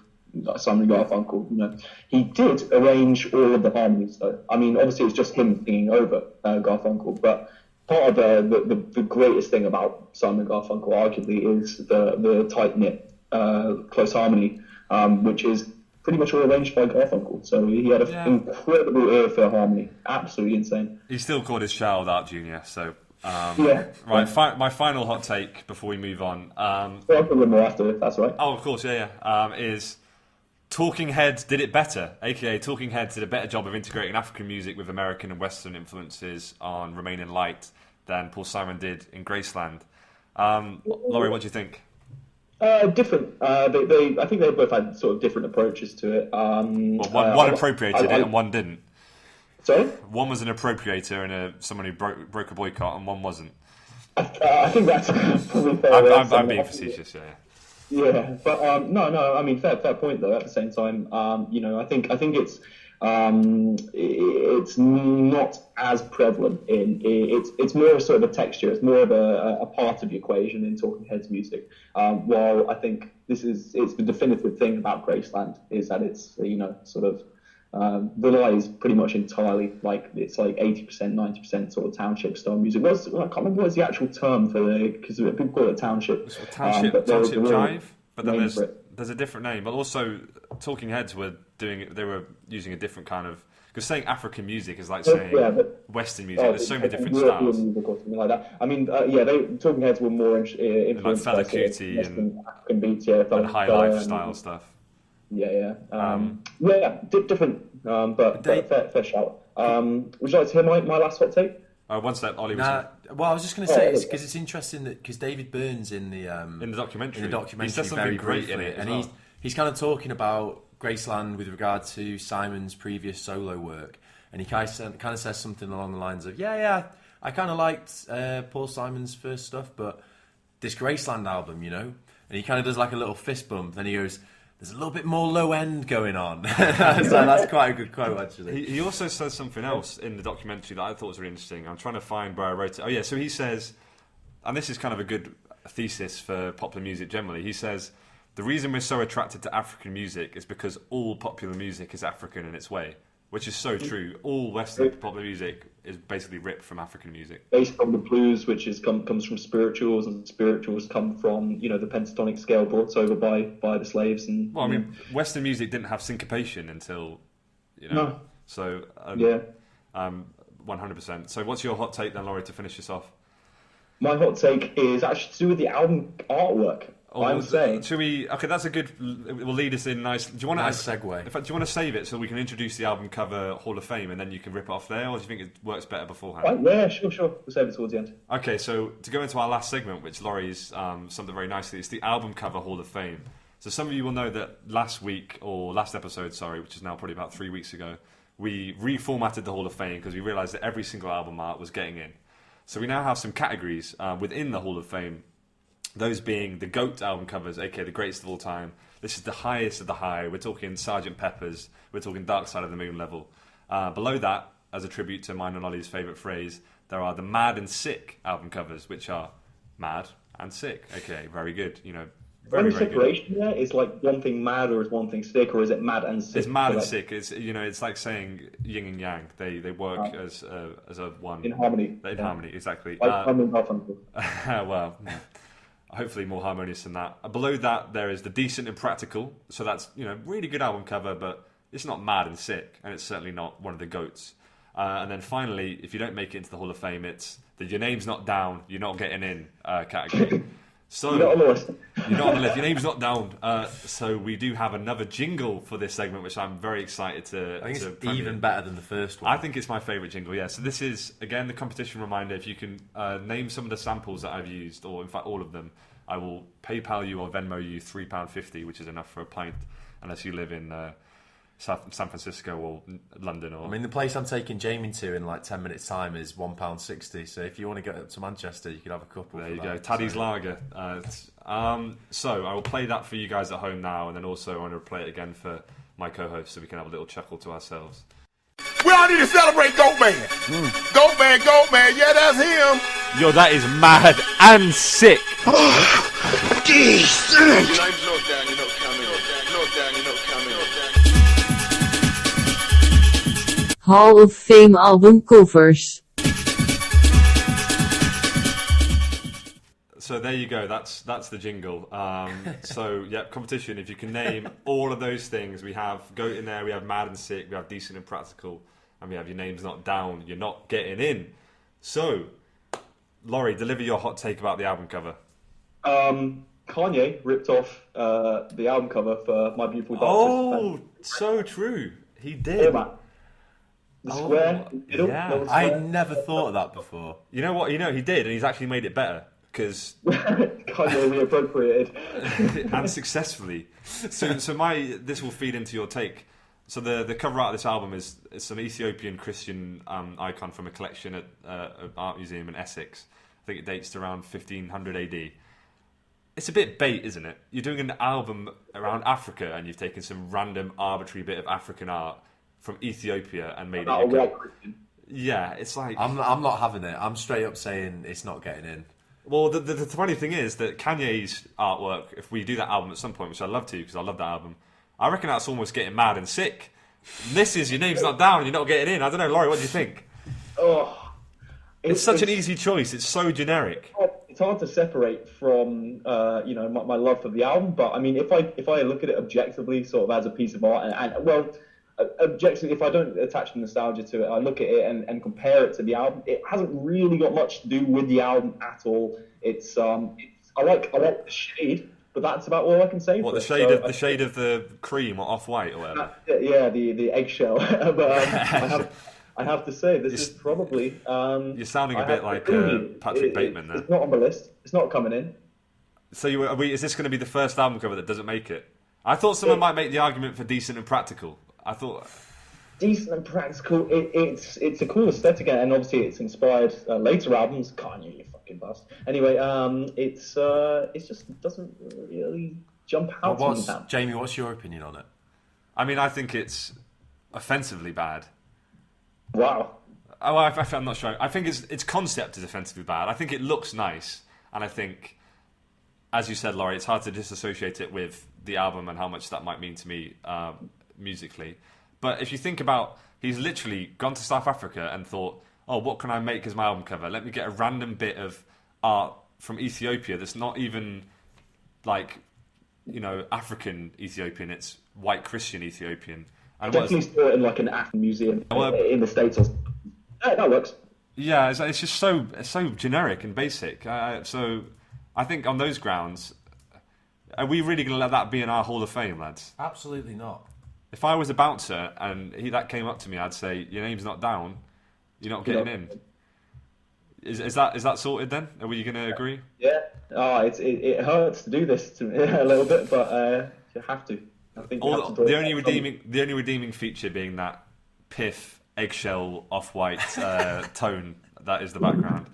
Simon Garfunkel. He did arrange all of the harmonies, though. I mean, obviously it's just him singing over Garfunkel, but part of the greatest thing about Simon Garfunkel, arguably, is the tight knit close harmony, which is pretty much all arranged by Garfunkel. So he had an incredible ear for harmony. Absolutely insane. He still called his child Art Jr., so... yeah. Right, my final hot take before we move on... I'll put them more after, if that's right. Oh, of course, is... Talking Heads did it better, aka Talking Heads did a better job of integrating African music with American and Western influences on Remain in Light than Paul Simon did in Graceland. Laurie, what do you think? Different. I think they both had sort of different approaches to it. One appropriated it and one didn't. Sorry? One was an appropriator and someone who broke a boycott, and one wasn't. I think that's probably fair. I'm being facetious, yeah. Yeah, but no. I mean, fair point though. At the same time, I think it's not as prevalent it's more sort of a texture. It's more of a part of the equation in Talking Heads music. While I think it's the definitive thing about Graceland is that it's sort of relies pretty much entirely, like it's like 80%, 90% sort of township style music. I can't remember what's the actual term for it, because people call it township. Township jive, but then there's a different name. But also, Talking Heads were doing it. They were using a different kind of, because saying African music is like saying Western music. There's so many different styles. Music or something like that. I mean, Talking Heads were more influenced like Fela by Kuti and African beats, and high lifestyle stuff. Different, but fair shout. Would you like to hear my last hot take? One step, Ollie. Well, I was just going to say, because it's interesting that because David Byrne's in the documentary, he says something great in it, and he's kind of talking about Graceland with regard to Simon's previous solo work, and he kind of says something along the lines of, I kind of liked Paul Simon's first stuff, but this Graceland album, and he kind of does like a little fist bump, then he goes, there's a little bit more low end going on. So that's quite a good quote, actually. He also says something else in the documentary that I thought was really interesting. I'm trying to find where I wrote it. Oh yeah, so he says, and this is kind of a good thesis for popular music generally, he says, the reason we're so attracted to African music is because all popular music is African in its way, which is so true. All Western popular music is basically ripped from African music. Based on the blues, which comes from spirituals, and spirituals come from the pentatonic scale brought over by the slaves. And well, I mean, Western music didn't have syncopation until No. So 100%. So what's your hot take then, Laurie, to finish this off? My hot take is actually to do with the album artwork. I would say. Should we? Okay, that's a good. It will lead us in nice. Do you want nice segue? In fact, do you want to save it so we can introduce the album cover Hall of Fame and then you can rip it off there, or do you think it works better beforehand? Right, yeah, sure. We'll save it towards the end. Okay, so to go into our last segment, which Laurie's summed up very nicely, it's the album cover Hall of Fame. So some of you will know that last episode, which is now probably about 3 weeks ago, we reformatted the Hall of Fame because we realised that every single album art was getting in. So we now have some categories within the Hall of Fame. Those being the GOAT album covers, aka the greatest of all time. This is the highest of the high. We're talking Sgt. Pepper's. We're talking Dark Side of the Moon level. Below that, as a tribute to mine and Ollie's favourite phrase, there are the Mad and Sick album covers, which are mad and sick. Okay, very good. Very, very separation there is like one thing mad or is one thing sick, or is it mad and sick? It's mad and sick. It's it's like saying yin and yang. They work as a one in harmony. In harmony, exactly. Like well. Hopefully more harmonious than that. Below that, there is the Decent and Practical. So that's, really good album cover, but it's not mad and sick, and it's certainly not one of the GOATs. And then finally, if you don't make it into the Hall of Fame, it's that your name's not down, you're not getting in category. So You're not on the list. You're not on the list. Your name's not down. So we do have another jingle for this segment, which I'm very excited to. I think to it's premiere. even better than the first one. I think it's my favourite jingle. Yeah. So this is again the competition reminder. If you can name some of the samples that I've used, or in fact all of them, I will PayPal you or Venmo you £3.50, which is enough for a pint, unless you live in San Francisco or London. Or I mean, the place I'm taking Jamie to in like 10 minutes' time is £1.60. So if you want to get up to Manchester, you could have a couple. There you go, Taddy's Lager. So I will play that for you guys at home now, and then also I want to play it again for my co-host, so we can have a little chuckle to ourselves. We all need to celebrate Goat Man. Goat Man, yeah, that's him. Yo, that is mad and sick. Hall of Fame album covers. So there you go. That's the jingle. So yeah, competition. If you can name all of those things, we have Goat in there. We have Mad and Sick. We have Decent and Practical, and we have Your Name's Not Down. You're not getting in. So, Laurie, deliver your hot take about the album cover. Kanye ripped off the album cover for My Beautiful Dark Oh, so true. He did. The square middle. Yeah. I never thought of that before. You know what? He did, and he's actually made it better because Kanye reappropriated and successfully. So this will feed into your take. So the cover art of this album is an Ethiopian Christian icon from a collection at an art museum in Essex. I think it dates to around 1500 AD. It's a bit bait, isn't it? You're doing an album around Africa, and you've taken some random arbitrary bit of African art from Ethiopia and made it. Yeah, it's like I'm not having it. I'm straight up saying it's not getting in. Well, the funny thing is that Kanye's artwork, if we do that album at some point, which I'd love to because I love that album, I reckon that's almost getting mad and sick. This is Your Name's Not Down, you're not getting in. I don't know, Laurie, what do you think? Oh, it's such an easy choice. It's so generic. It's hard to separate from my love for the album, but I mean, if I look at it objectively, sort of as a piece of art, and objectively, if I don't attach nostalgia to it, I look at it and compare it to the album. It hasn't really got much to do with the album at all. I like the shade, but that's about all I can say. What, the shade of the cream or off-white or whatever? Yeah, the eggshell. But I have to say, this is probably... you're sounding a bit like Patrick Bateman there. It's not on the list. It's not coming in. So is this going to be the first album cover that doesn't make it? I thought someone might make the argument for Decent and Practical. I thought... Decent and Practical, it's a cool aesthetic, and obviously it's inspired later albums. Kanye, you fucking bust. Anyway, it just doesn't really jump out to me. Jamie, what's your opinion on it? I mean, I think it's offensively bad. Wow. Oh, I'm not sure. I think its concept is offensively bad. I think it looks nice, and I think, as you said, Laurie, it's hard to disassociate it with the album and how much that might mean to me musically. But if you think about, he's literally gone to South Africa and thought, oh, what can I make as my album cover? Let me get a random bit of art from Ethiopia that's not even like, African Ethiopian. It's white Christian Ethiopian. And definitely saw it in like an African museum in the States. That works. Yeah, it's just so generic and basic. So I think on those grounds, are we really going to let that be in our Hall of Fame, lads? Absolutely not. If I was a bouncer and that came up to me, I'd say, Your Name's Not Down, you're not getting in. Is that sorted then? Are we going to agree? Yeah. It hurts to do this to me a little bit, but you have to. I think the only redeeming feature being that piff, eggshell, off-white tone that is the background.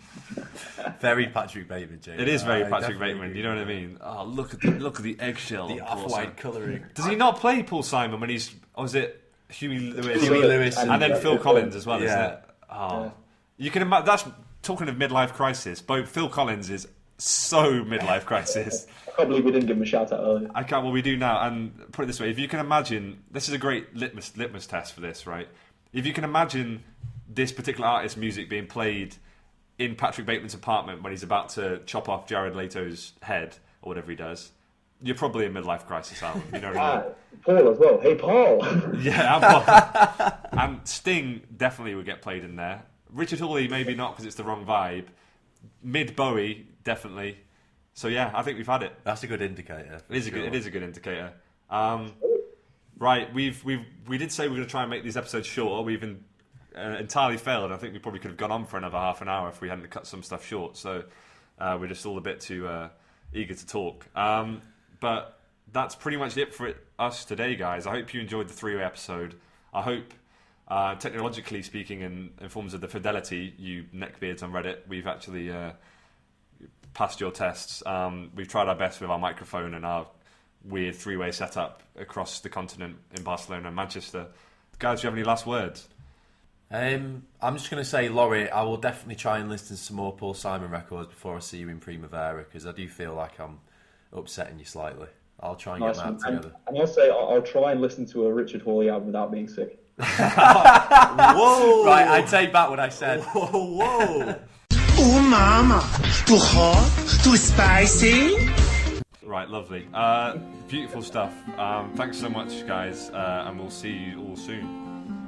Very Patrick Bateman, James. It is very Patrick Bateman. You know what I mean? Oh, look at the eggshell. The off-white colouring. Does he not play Paul Simon when he's? Or is it Huey Lewis? Huey Lewis, and then Phil Collins as well, yeah. isn't it? Oh, you can imagine. That's talking of midlife crisis. Both Phil Collins is so midlife crisis. I can't believe we didn't give him a shout out earlier. I can't. Well, we do now. And put it this way: if you can imagine, this is a great litmus test for this, right? If you can imagine this particular artist's music being played in Patrick Bateman's apartment when he's about to chop off Jared Leto's head or whatever he does, You're probably a midlife crisis album. You know what I mean? Paul as well. Hey, Paul. Yeah, and Sting definitely would get played in there. Richard Hawley, maybe not because it's the wrong vibe. Mid Bowie, definitely. So yeah, I think we've had it. That's a good indicator. It is a good indicator. Right, we did say we were going to try and make these episodes shorter. We've entirely failed. I think we probably could have gone on for another half an hour if we hadn't cut some stuff short. So we're just all a bit too eager to talk. But that's pretty much it for us today, guys. I hope you enjoyed the three-way episode. I hope, technologically speaking, in forms of the fidelity, you neckbeards on Reddit, we've actually passed your tests. We've tried our best with our microphone and our weird three-way setup across the continent in Barcelona and Manchester. Guys, do you have any last words? I'm just going to say, Laurie, I will definitely try and listen to some more Paul Simon records before I see you in Primavera, because I do feel like I'm upsetting you slightly. I'll try and get that together. And I'll say I'll try and listen to a Richard Hawley album without being sick. Whoa! Right, I take back what I said. Whoa! Oh, mama. Too hot? Too spicy? Right, lovely. Beautiful stuff. Thanks so much, guys, and we'll see you all soon.